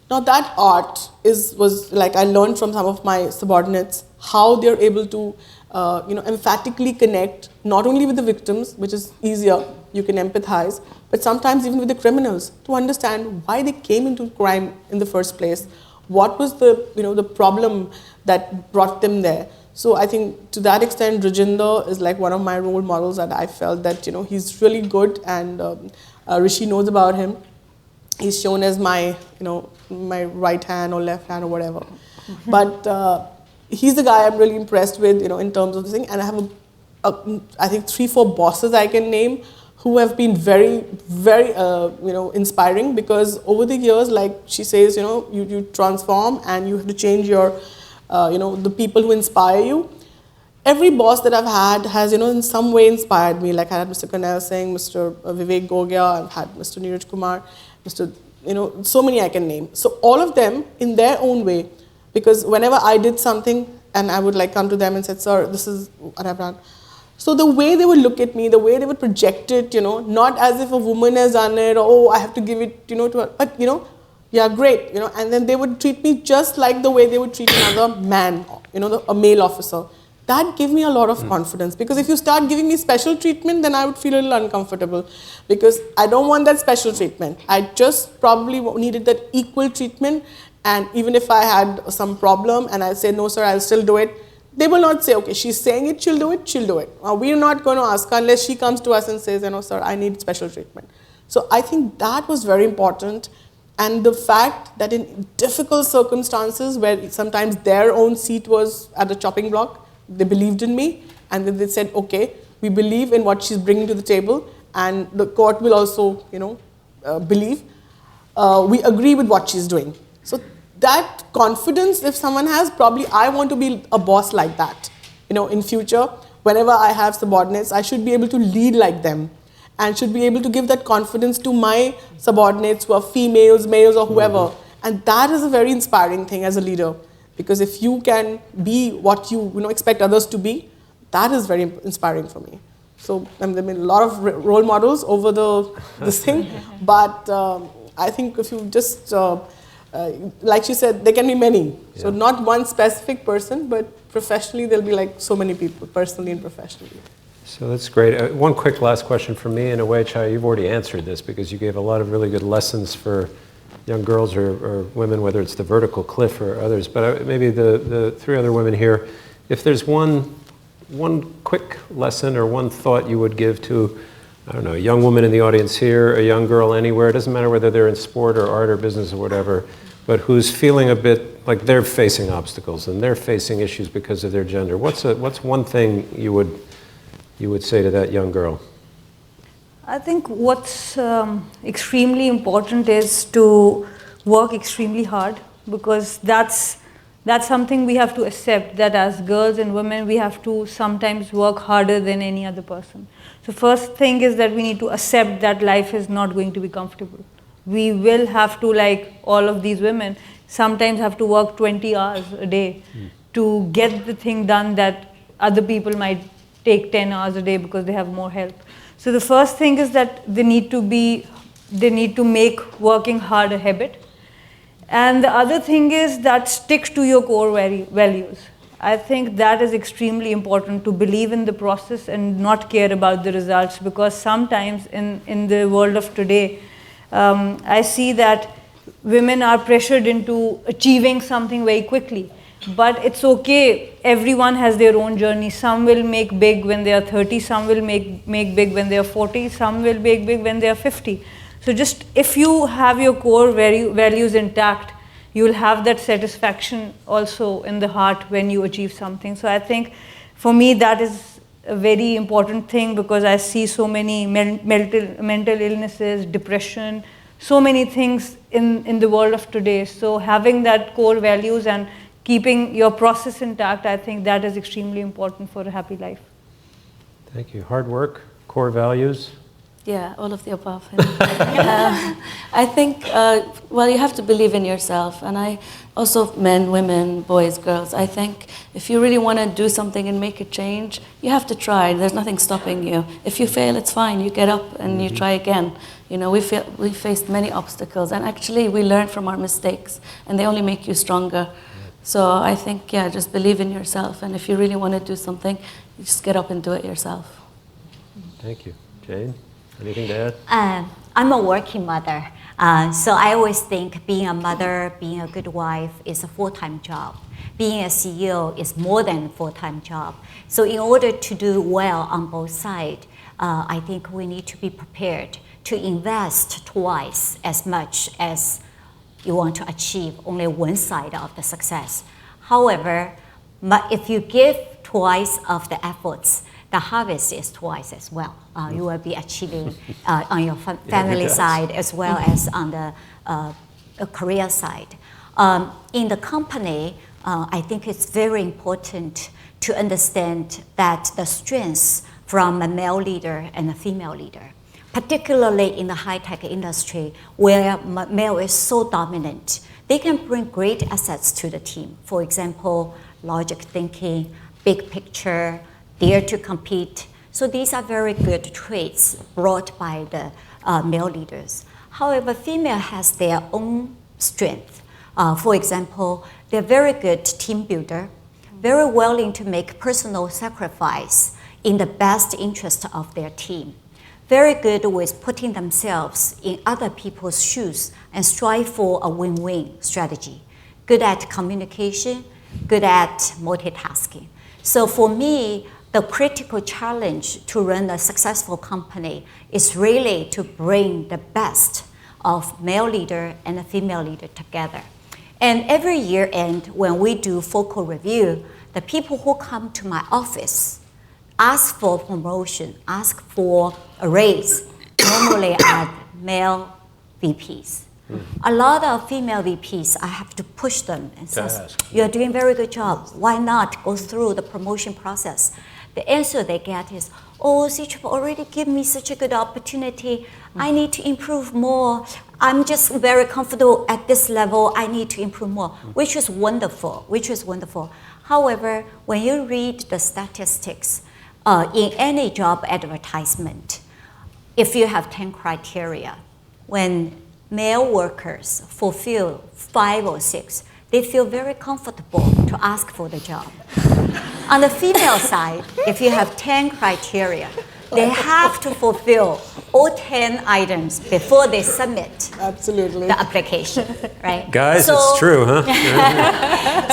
Now that art was like I learned from some of my subordinates how they're able to emphatically connect not only with the victims, which is easier, you can empathize, but sometimes even with the criminals to understand why they came into crime in the first place, what was the problem that brought them there. So I think to that extent, Rajinder is like one of my role models that I felt that, he's really good, and Rishi knows about him. He's shown as my, my right hand or left hand or whatever. But he's the guy I'm really impressed with, in terms of this thing. And I have, I think 3-4 bosses I can name who have been very, very, inspiring, because over the years, like she says, you transform and you have to change your, the people who inspire you. Every boss that I've had has, in some way inspired me. Like I had Mr. Kanal Singh, Mr. Vivek Gogia, I've had Mr. Neeraj Kumar, Mr. So many I can name. So all of them in their own way, because whenever I did something and I would like come to them and said, sir, this is what I've done. So the way they would look at me, the way they would project it, not as if a woman has done it, or, oh, I have to give it, to her, but, yeah, great, and then they would treat me just like the way they would treat another man, a male officer. That gave me a lot of confidence, because if you start giving me special treatment, then I would feel a little uncomfortable, because I don't want that special treatment. I just probably needed that equal treatment, and even if I had some problem and I say, no, sir, I'll still do it, they will not say, okay, she's saying it, she'll do it, she'll do it. We're not going to ask her unless she comes to us and says, sir, I need special treatment. So I think that was very important. And the fact that in difficult circumstances where sometimes their own seat was at the chopping block, they believed in me, and then they said, okay, we believe in what she's bringing to the table, and the court will also, believe. We agree with what she's doing. So that confidence, if someone has, probably I want to be a boss like that. In future, whenever I have subordinates, I should be able to lead like them, and should be able to give that confidence to my subordinates who are females, males, or whoever. And that is a very inspiring thing as a leader, because if you can be what you expect others to be, that is very inspiring for me. So there have been a lot of role models over this thing, but I think if you just, like she said, there can be many. Yeah. So not one specific person, but professionally there'll be like so many people, personally and professionally. So that's great. One quick last question from me. In a way, Chai, you've already answered this, because you gave a lot of really good lessons for young girls or women, whether it's the vertical cliff or others. But maybe the 3 other women here, if there's one quick lesson or one thought you would give to, I don't know, a young woman in the audience here, a young girl anywhere, it doesn't matter whether they're in sport or art or business or whatever, but who's feeling a bit like they're facing obstacles and they're facing issues because of their gender. What's one thing you would say to that young girl? I think what's extremely important is to work extremely hard, because that's something we have to accept, that as girls and women we have to sometimes work harder than any other person. So first thing is that we need to accept that life is not going to be comfortable. We will have to, like all of these women, sometimes have to work 20 hours a day to get the thing done that other people might take 10 hours a day because they have more help. So the first thing is that they need to make working hard a habit. And the other thing is that stick to your core values. I think that is extremely important, to believe in the process and not care about the results, because sometimes in the world of today, I see that women are pressured into achieving something very quickly. But it's okay, everyone has their own journey. Some will make big when they are 30, some will make big when they are 40, some will make big when they are 50. So just if you have your core values intact, you will have that satisfaction also in the heart when you achieve something. So I think for me that is a very important thing, because I see so many mental illnesses, depression, so many things in the world of today. So having that core values and keeping your process intact, I think that is extremely important for a happy life. Thank you. Hard work, core values. Yeah, all of the above. I think, well, you have to believe in yourself. And I also, men, women, boys, girls, I think if you really want to do something and make a change, you have to try. There's nothing stopping you. If you fail, it's fine. You get up and you try again. You know, we faced many obstacles. And actually, we learn from our mistakes. And they only make you stronger. So I think, yeah, just believe in yourself. And if you really want to do something, you just get up and do it yourself. Thank you. Jane, anything to add? I'm a working mother. So I always think being a mother, being a good wife is a full-time job. Being a CEO is more than a full-time job. So in order to do well on both sides, I think we need to be prepared to invest twice as much as you want to achieve only one side of the success. However, if you give twice of the efforts, the harvest is twice as well. You will be achieving on your family side as well as on the career side. In the company, I think it's very important to understand that the strengths from a male leader and a female leader, particularly in the high-tech industry where male is so dominant, they can bring great assets to the team. For example, logic thinking, big picture, dare to compete. So these are very good traits brought by the male leaders. However, female has their own strength. For example, they're very good team builder, very willing to make personal sacrifice in the best interest of their team. Very good with putting themselves in other people's shoes and strive for a win-win strategy. Good at communication, good at multitasking. So for me, the critical challenge to run a successful company is really to bring the best of male leader and a female leader together. And every year end, when we do focal review, the people who come to my office ask for promotion, ask for a raise, normally are male VPs. A lot of female VPs, I have to push them and say, you're doing a very good job. Why not go through the promotion process? The answer they get is, oh, CHIP already gave me such a good opportunity. I need to improve more. I'm just very comfortable at this level. I need to improve more, which is wonderful, However, when you read the statistics, in any job advertisement, if you have 10 criteria, when male workers fulfill 5 or 6, they feel very comfortable to ask for the job. On the female side, if you have 10 criteria, they have to fulfill all 10 items before they submit the application, right? Guys, it's true, huh?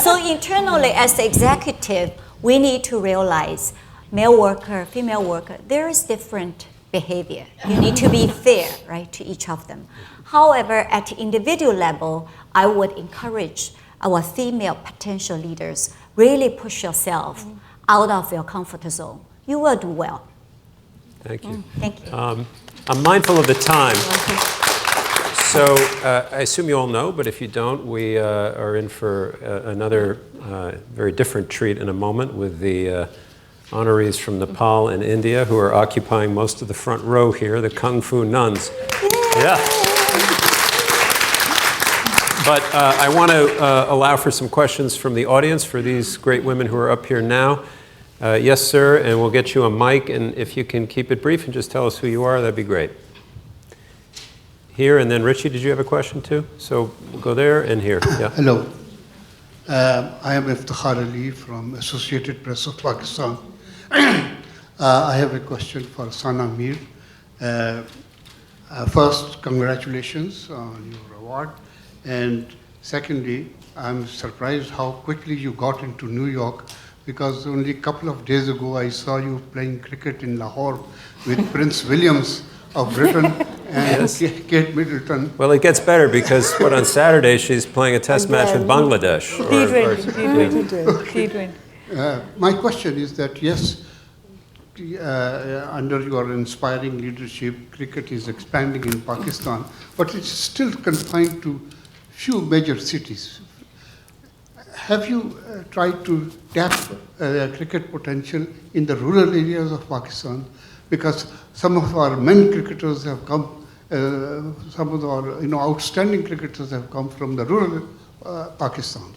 So internally, as the executive, we need to realize male worker, female worker, there is different behavior. You need to be fair, right, to each of them. However, at the individual level, I would encourage our female potential leaders, really push yourself out of your comfort zone. You will do well. Thank you. Thank you. I'm mindful of the time. So I assume you all know, but if you don't, we are in for another very different treat in a moment with the honorees from Nepal and India who are occupying most of the front row here, the Kung Fu Nuns. Yeah. But I want to allow for some questions from the audience for these great women who are up here now. Yes, sir, and we'll get you a mic, and if you can keep it brief and just tell us who you are, that'd be great. Here, and then Richie, did you have a question too? So we'll go there and here. Yeah. Hello. I am Iftikhar Ali from Associated Press of Pakistan. I have a question for Sana Mir. First, congratulations on your award. And secondly, I'm surprised how quickly you got into New York, because only a couple of days ago I saw you playing cricket in Lahore with Prince Williams of Britain and Yes. Kate Middleton. Well, it gets better because on Saturday she's playing a test match with Bangladesh. T20. My question is that yes, under your inspiring leadership, cricket is expanding in Pakistan, but it's still confined to few major cities. Have you tried to tap cricket potential in the rural areas of Pakistan? Because some of our men cricketers have come, some of our outstanding cricketers have come from the rural Pakistan.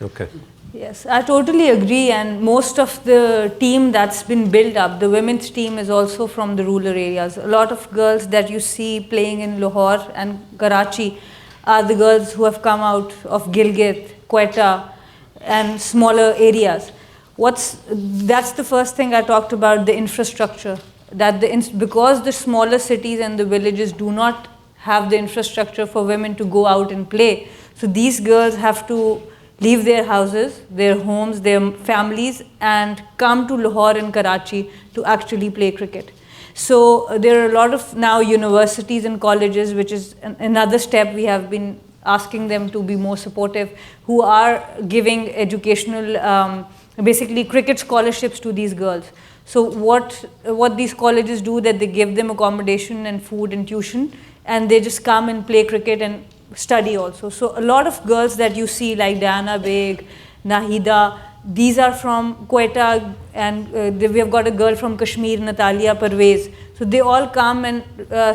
Okay. Yes, I totally agree, and most of the team that's been built up, the women's team, is also from the rural areas. A lot of girls that you see playing in Lahore and Karachi are the girls who have come out of Gilgit, Quetta and smaller areas. That's the first thing I talked about, the infrastructure. That because the smaller cities and the villages do not have the infrastructure for women to go out and play, so these girls have to leave their houses, their homes, their families, and come to Lahore and Karachi to actually play cricket. So there are a lot of now universities and colleges, which is another step we have been asking them to be more supportive, who are giving educational, basically cricket scholarships to these girls. So what these colleges do, that they give them accommodation and food and tuition, and they just come and play cricket and study also. So a lot of girls that you see, like Diana Beg, Nahida, these are from Quetta, and we have got a girl from Kashmir, Natalia Parvez. So they all come and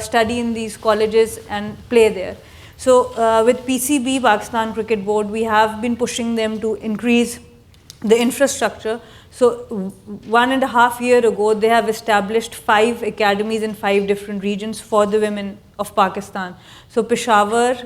study in these colleges and play there. So with PCB, Pakistan Cricket Board, we have been pushing them to increase the infrastructure. So 1.5 years ago, they have established 5 academies in 5 different regions for the women of Pakistan. So Peshawar,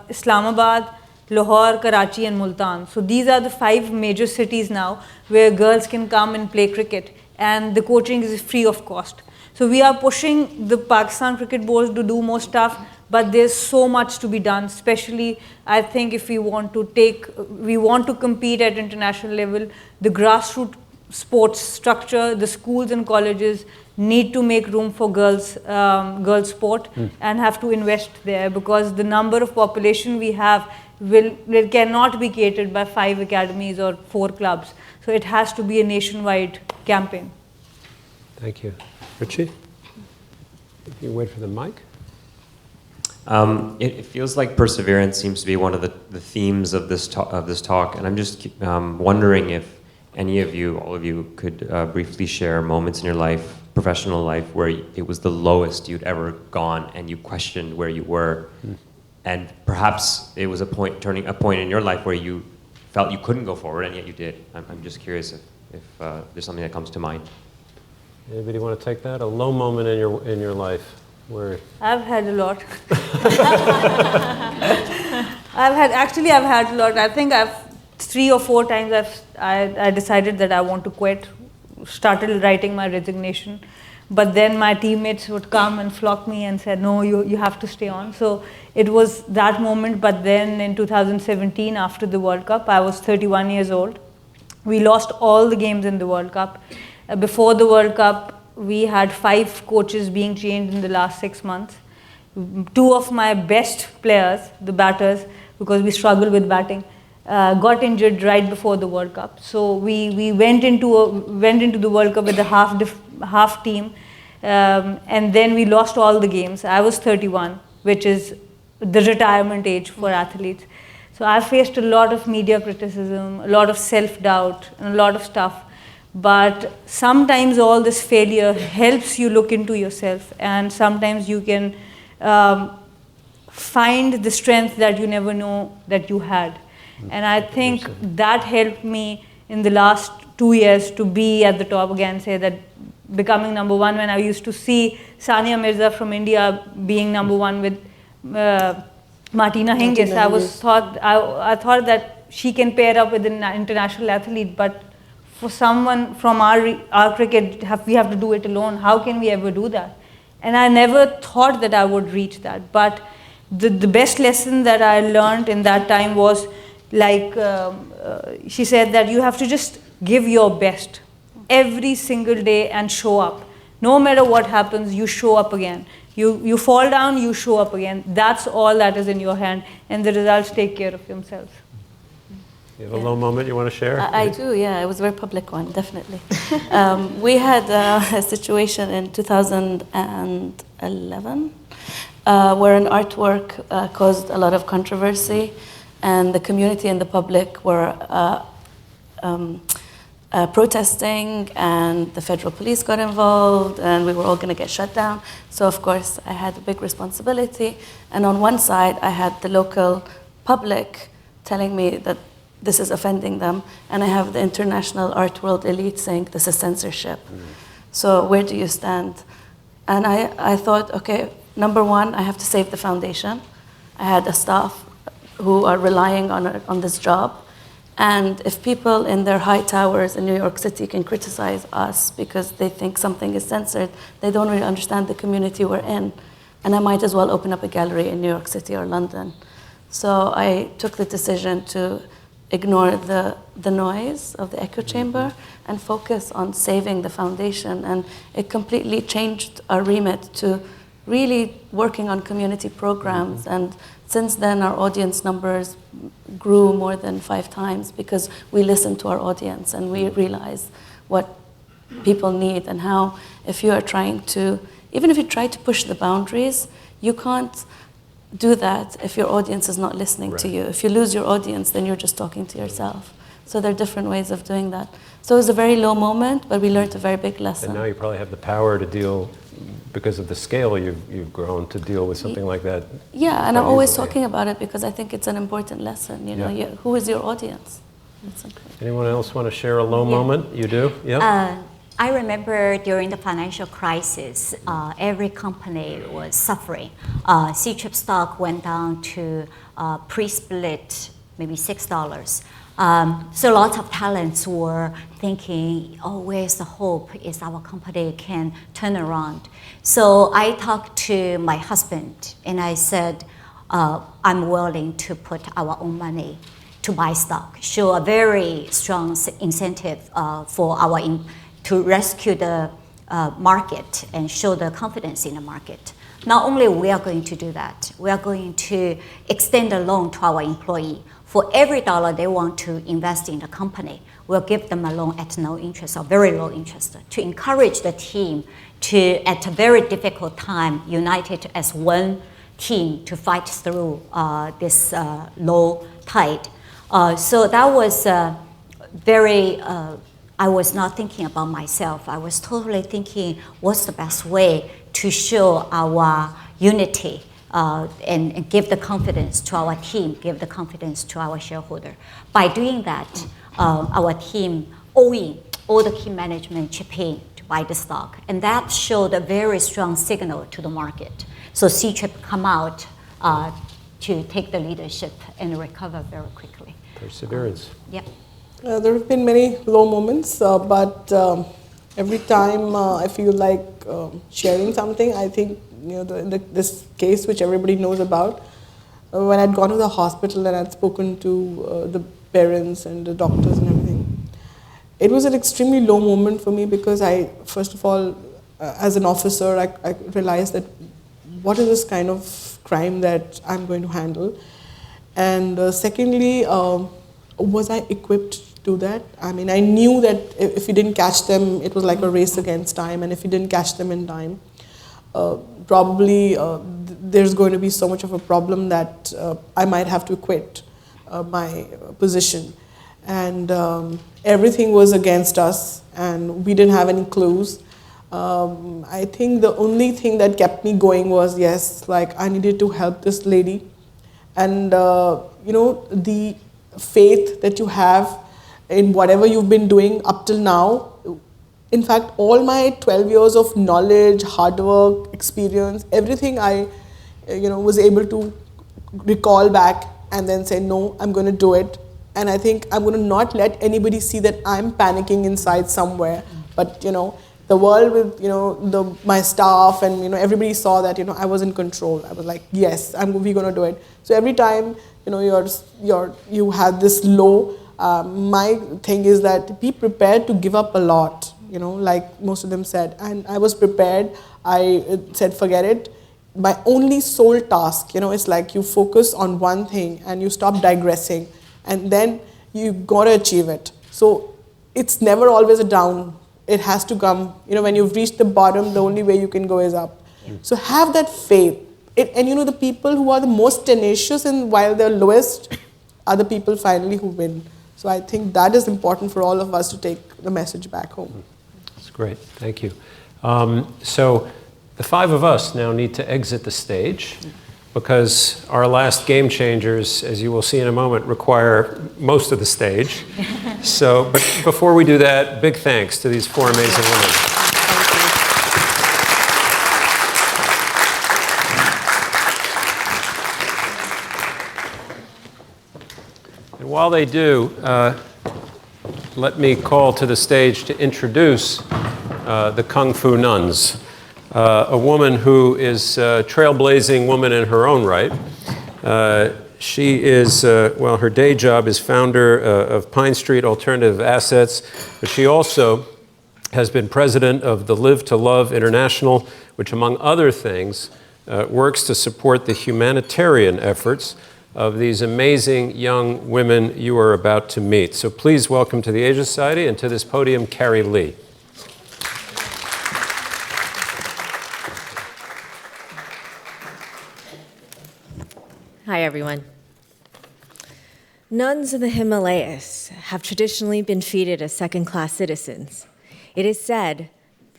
Islamabad, Lahore, Karachi and Multan. So these are the 5 major cities now where girls can come and play cricket, and the coaching is free of cost. So we are pushing the Pakistan Cricket Board to do more stuff, but there's so much to be done, especially I think if we want to compete at international level, the grassroots sports structure, the schools and colleges need to make room for girls sport and have to invest there, because the number of population we have cannot be catered by 5 academies or 4 clubs. So it has to be a nationwide campaign. Thank you. Richie? If you wait for the mic. It feels like perseverance seems to be one of the themes of this talk, and I'm just wondering if any of you, all of you, could briefly share moments in your life, professional life, where it was the lowest you'd ever gone and you questioned where you were, and perhaps it was a point in your life where you felt you couldn't go forward and yet you did. I'm just curious if there's something that comes to mind. Anybody want to take that? A low moment in your life where I've had a lot. I've had a lot. I think 3 or 4 times I decided that I want to quit, started writing my resignation, but then my teammates would come and flock me and said, no, you have to stay on. So it was that moment. But then in 2017, after the World Cup, I was 31 years old. We lost all the games in the World Cup. Before the World Cup, we had 5 coaches being changed in the last 6 months. 2 of my best players, the batters, because we struggled with batting, got injured right before the World Cup. So we went into the World Cup with a half team, and then we lost all the games. I was 31, which is the retirement age for athletes. So I faced a lot of media criticism, a lot of self-doubt, and a lot of stuff. But sometimes all this failure helps you look into yourself, and sometimes you can find the strength that you never know that you had. And I think that helped me in the last 2 years to be at the top again, say that becoming number 1. When I used to see Sania Mirza from India being number 1 with Martina Hingis, I thought that she can pair up with an international athlete, but for someone from our cricket, we have to do it alone. How can we ever do that? And I never thought that I would reach that. But the best lesson that I learned in that time was, like, she said that you have to just give your best every single day and show up. No matter what happens, you show up again. You fall down, you show up again. That's all that is in your hand, and the results take care of themselves. You have a low moment you want to share? I do, yeah. It was a very public one, definitely. We had a situation in 2011 where an artwork caused a lot of controversy, and the community and the public were protesting, and the federal police got involved, and we were all going to get shut down. So of course I had a big responsibility, and on one side I had the local public telling me that this is offending them, and I have the international art world elite saying this is censorship. So where do you stand? And I thought, okay, number one, I have to save the foundation. I had a staff who are relying on this job. And if people in their high towers in New York City can criticize us because they think something is censored, they don't really understand the community we're in. And I might as well open up a gallery in New York City or London. So I took the decision to ignore the noise of the echo chamber and focus on saving the foundation. And it completely changed our remit to really working on community programs. And since then, our audience numbers grew more than 5 times because we listened to our audience and we realized what people need and how, if you are trying to, even if you try to push the boundaries, you can't do that if your audience is not listening to you. If you lose your audience, then you're just talking to yourself. So there are different ways of doing that. So it was a very low moment, but we learned a very big lesson. And now you probably have the power to deal, because of the scale you've grown, to deal with something like that. Yeah, and I'm always talking about it because I think it's an important lesson. You know, who is your audience? Anyone else want to share a low moment? You do? Yeah. I remember during the financial crisis, every company was suffering. C-Trip stock went down to pre-split maybe $6. So lots of talents were thinking, oh, where's the hope? Is our company can turn around? So I talked to my husband and I said, I'm willing to put our own money to buy stock, show a very strong incentive for our to rescue the market and show the confidence in the market. Not only we are going to do that, we are going to extend a loan to our employee. For every dollar they want to invest in the company, we'll give them a loan at no interest or very low interest to encourage the team to, at a very difficult time, united as one team to fight through this low tide. So that was very, I was not thinking about myself. I was totally thinking what's the best way to show our unity and give the confidence to our team, give the confidence to our shareholder. By doing that, our team all the key management chip in to buy the stock. And that showed a very strong signal to the market. So C-Trip come out to take the leadership and recover very quickly. Perseverance. Yep. There have been many low moments, but every time I feel like sharing something, I think, you know, this case which everybody knows about, when I'd gone to the hospital and I'd spoken to the parents and the doctors and everything, it was an extremely low moment for me because I, first of all, as an officer, I realized that what is this kind of crime that I'm going to handle? And secondly, was I equipped to do that? I mean, I knew that if you didn't catch them, it was like a race against time, and if you didn't catch them in time, probably there's going to be so much of a problem that I might have to quit my position. And everything was against us, and we didn't have any clues. I think the only thing that kept me going was, yes, like I needed to help this lady. And, you know, the faith that you have in whatever you've been doing up till now. In fact, all my 12 years of knowledge, hard work, experience, everything I, you know, was able to recall back and then say, no, I'm going to do it. And I think I'm going to not let anybody see that I'm panicking inside somewhere. But, you know, the world with, my staff and, everybody saw that, I was in control. I was like, yes, we're going to do it. So every time, you have this low, my thing is that be prepared to give up a lot, like most of them said. And I was prepared. I said, forget it. My only sole task, it's like you focus on one thing and you stop digressing, and then you got to achieve it. So it's never always a down. It has to come, when you've reached the bottom, the only way you can go is up. So have that faith. And the people who are the most tenacious and while they're lowest are the people finally who win. So I think that is important for all of us to take the message back home. That's great. Thank you. So the five of us now need to exit the stage because our last game changers, as you will see in a moment, require most of the stage. But before we do that, big thanks to these four amazing women. And while they do, let me call to the stage to introduce the Kung Fu Nuns. A woman who is a trailblazing woman in her own right. She is, her day job is founder of Pine Street Alternative Assets, but she also has been president of the Live to Love International, which among other things works to support the humanitarian efforts of these amazing young women you are about to meet. So please welcome to the Asia Society and to this podium, Carrie Lee. Hi, everyone. Nuns in the Himalayas have traditionally been treated as second-class citizens. It is said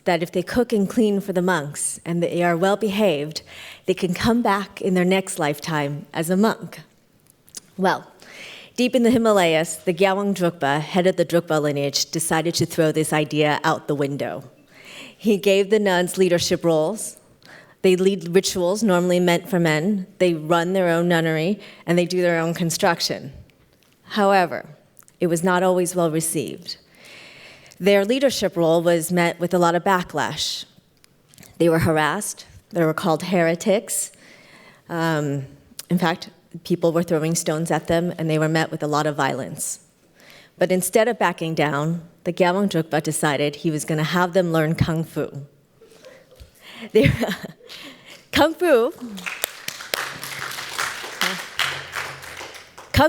that if they cook and clean for the monks and they are well-behaved, they can come back in their next lifetime as a monk. Well, deep in the Himalayas, the Gyalwang Drukpa, head of the Drukpa lineage, decided to throw this idea out the window. He gave the nuns leadership roles. They lead rituals normally meant for men, they run their own nunnery, and they do their own construction. However, it was not always well received. Their leadership role was met with a lot of backlash. They were harassed, they were called heretics. In fact, people were throwing stones at them, and they were met with a lot of violence. But instead of backing down, the Gyalwang Drukpa decided he was going to have them learn Kung Fu. Kung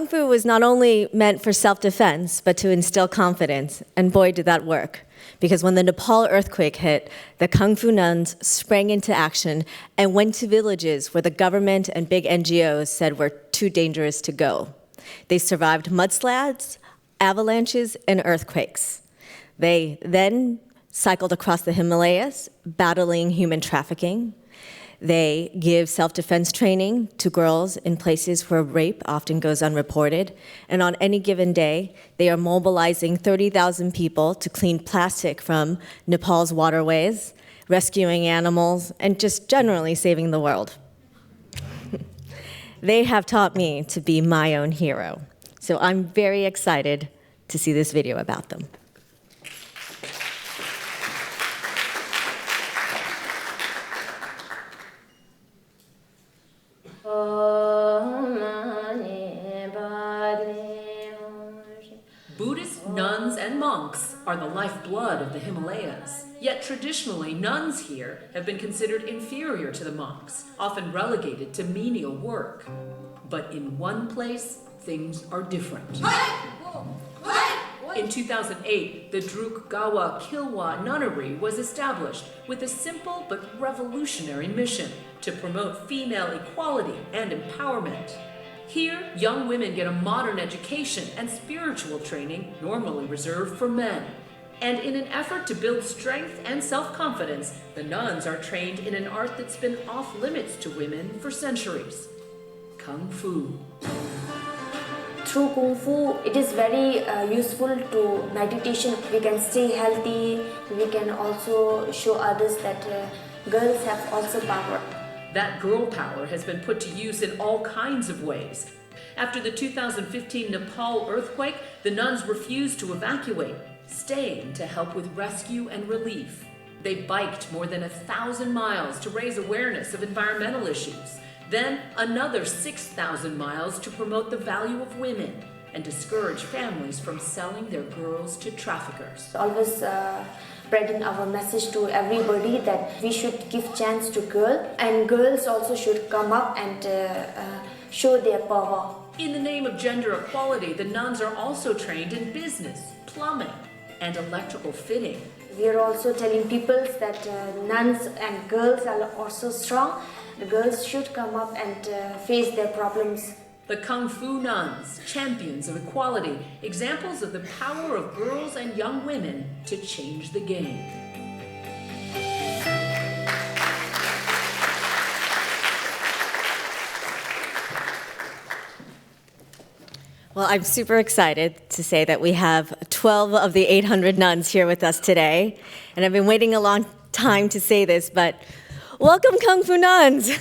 Fu was not only meant for self-defense, but to instill confidence, and boy, did that work. Because when the Nepal earthquake hit, the Kung Fu Nuns sprang into action and went to villages where the government and big NGOs said were too dangerous to go. They survived mudslides, avalanches, and earthquakes. They then cycled across the Himalayas, battling human trafficking. They give self-defense training to girls in places where rape often goes unreported. And on any given day, they are mobilizing 30,000 people to clean plastic from Nepal's waterways, rescuing animals, and just generally saving the world. They have taught me to be my own hero. So I'm very excited to see this video about them. Buddhist nuns and monks are the lifeblood of the Himalayas. Yet traditionally, nuns here have been considered inferior to the monks, often relegated to menial work. But in one place, things are different. In 2008, the Druk Gawa Kilwa Nunnery was established with a simple but revolutionary mission to promote female equality and empowerment. Here, young women get a modern education and spiritual training normally reserved for men. And in an effort to build strength and self-confidence, the nuns are trained in an art that's been off limits to women for centuries: Kung Fu. Through Kung Fu, it is very useful to meditation. We can stay healthy. We can also show others that girls have also power. That girl power has been put to use in all kinds of ways. After the 2015 Nepal earthquake, the nuns refused to evacuate, staying to help with rescue and relief. They biked more than 1,000 miles to raise awareness of environmental issues. Then another 6,000 miles to promote the value of women and discourage families from selling their girls to traffickers. Always spreading our message to everybody that we should give chance to girls, and girls also should come up and show their power. In the name of gender equality, the nuns are also trained in business, plumbing, and electrical fitting. We are also telling people that nuns and girls are also strong. The girls should come up and face their problems. The Kung Fu Nuns, champions of equality, examples of the power of girls and young women to change the game. Well, I'm super excited to say that we have 12 of the 800 nuns here with us today. And I've been waiting a long time to say this, but welcome, Kung Fu Nuns!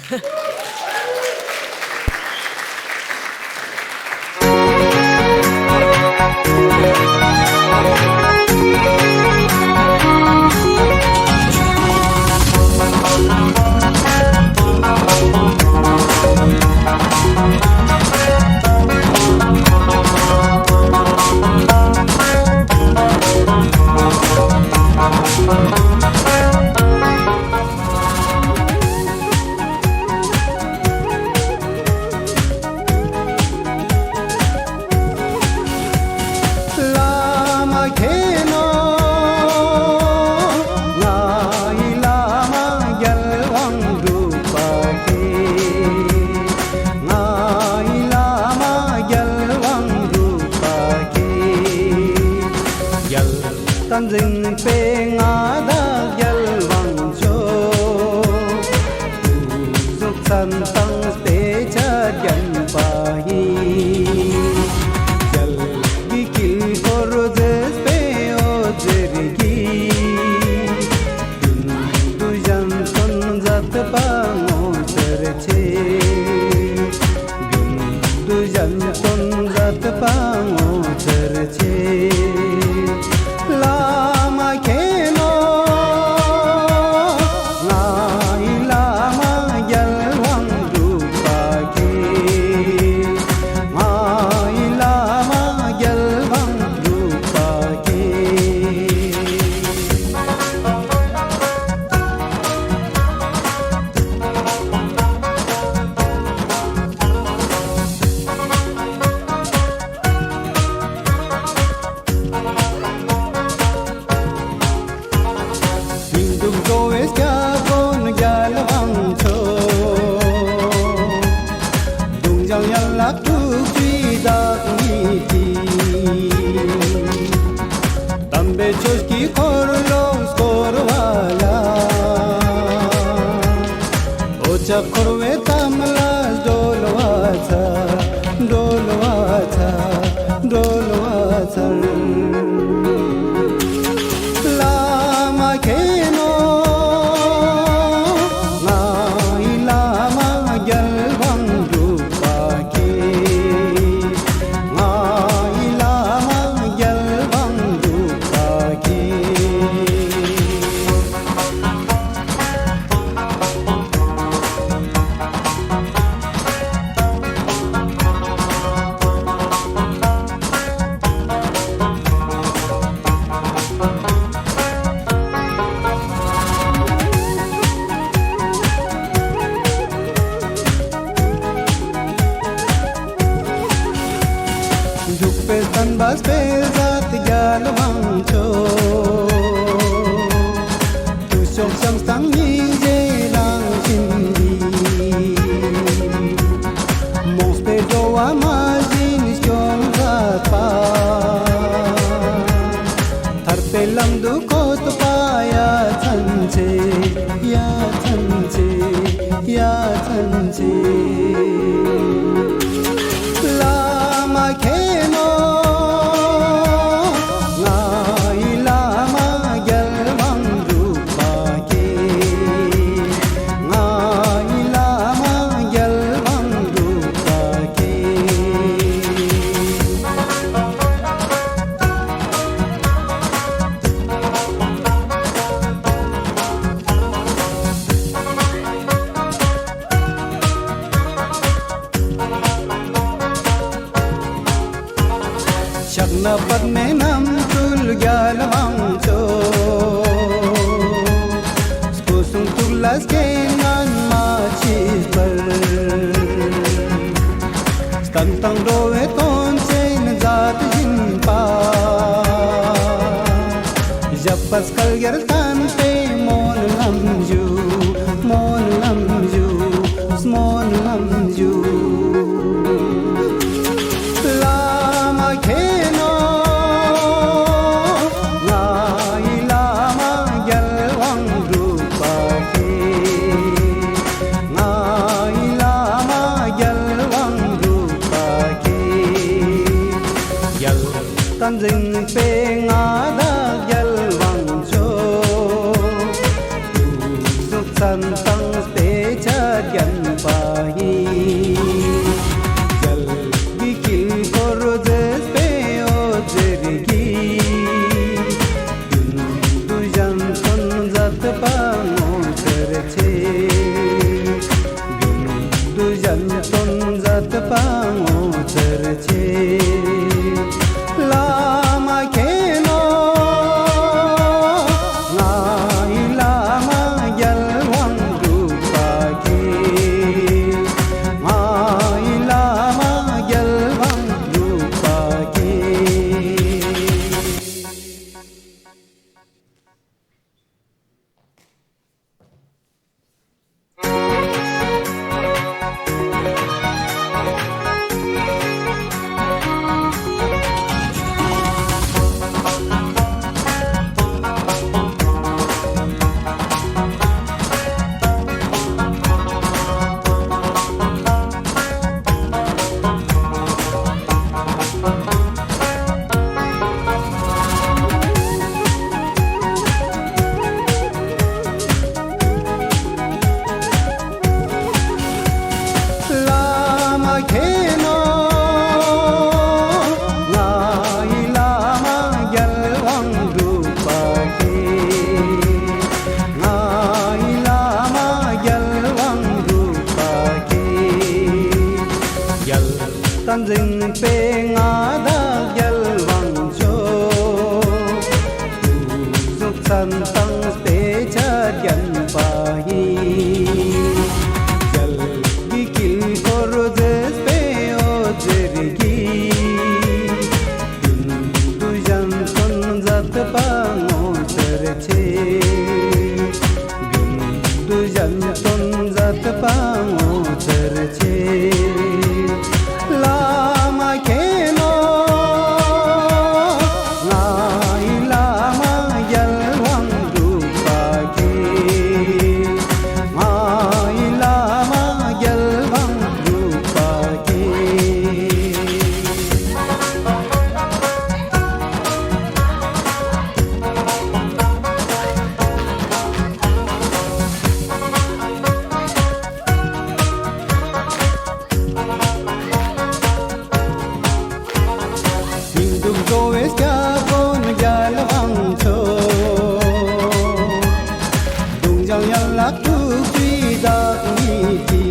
पद्मे नम तुल ग्याल वांचो स्कुसुम तुलास के nan machis पर Tantang doe ton chain zaat jin pa Jab paskal ger tan pe mon lamju Lama kheno ngai lama gyal wang rupa ke ngai lama gyal wang rupa ke gyal tan jing pe nga da gyal wang cho zuk san tang pe cha gyan pa hi gyal gi kil koro jes pe o jergi du jan son zat pa mo terche du jan son zat pa mo terche lama kheno ngai lama gyal wang rupa ke ngai lama gyal wang rupa ke Lama kheno ngai lama gyal wang rupa ke ngai lama gyal wang rupa ke gyal tan jing pe nga da gyal wang cho zuk san tang pe cha gyan pa hi gyal gi kil koro jes pe o jergi du jan son zat pa mo terche du jan son zat pa mo terche lama kheno ngai lama gyal wang rupa ke ngai lama gyal wang rupa ke Hinduk goes kya bon gyal wang cho dung jang yang lak tu ki da ni ti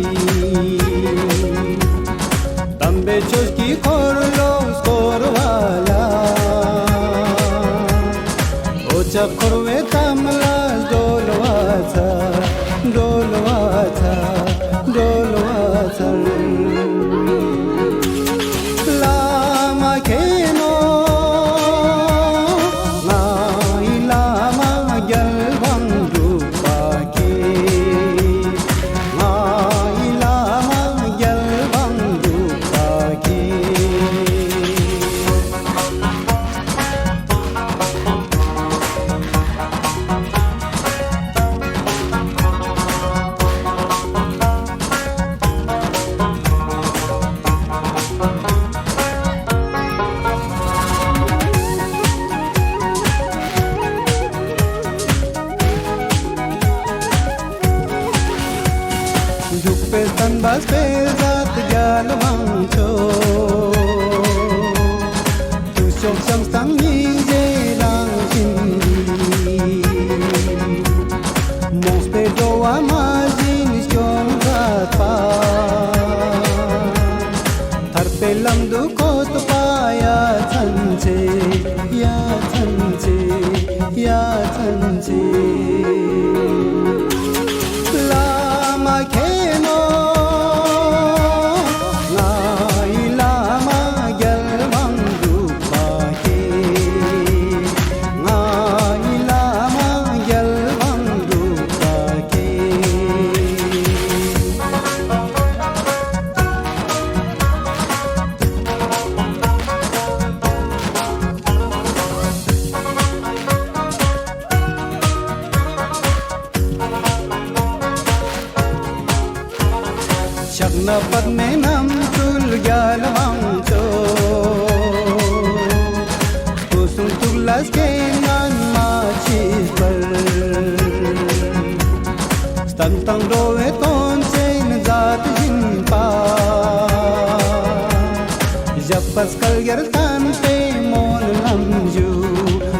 tambe chos ki khor lo skor wala o chakhor ve tamla dolwa cha lama kheno ngai lama gyal wang rupa ke ngai lama gyal wang rupa ke Dupe tan bas pe zat gyal wang cho tu shok sam sang ni je rang jin mos pe do wa ma jin shom zat pa thar pe lam du ko to paya chan che 천지 야 천지 라마 개노 나이 라마 결방 루파게 나이 라마 결방 루파게 Shagna padme nam tul gyal vangcho Kusum tulas ke nan machis par Stantang roe ton chain zaat jin pa Japas kal gyar tan pe mon lamju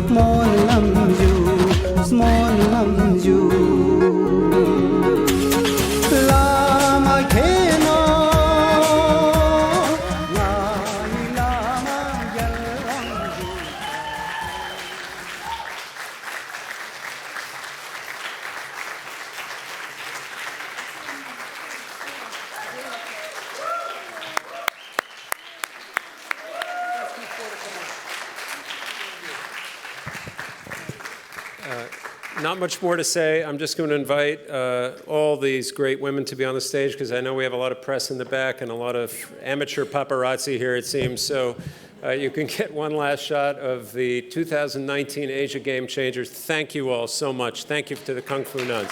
smon lamju Lama kheno nai lama jalvanju Not much more to say. I'm just going to invite all these great women to be on the stage because I know we have a lot of press in the back and a lot of amateur paparazzi here, it seems. So you can get one last shot of the 2019 Asia Game Changers. Thank you all so much. Thank you to the Kung Fu Nuns.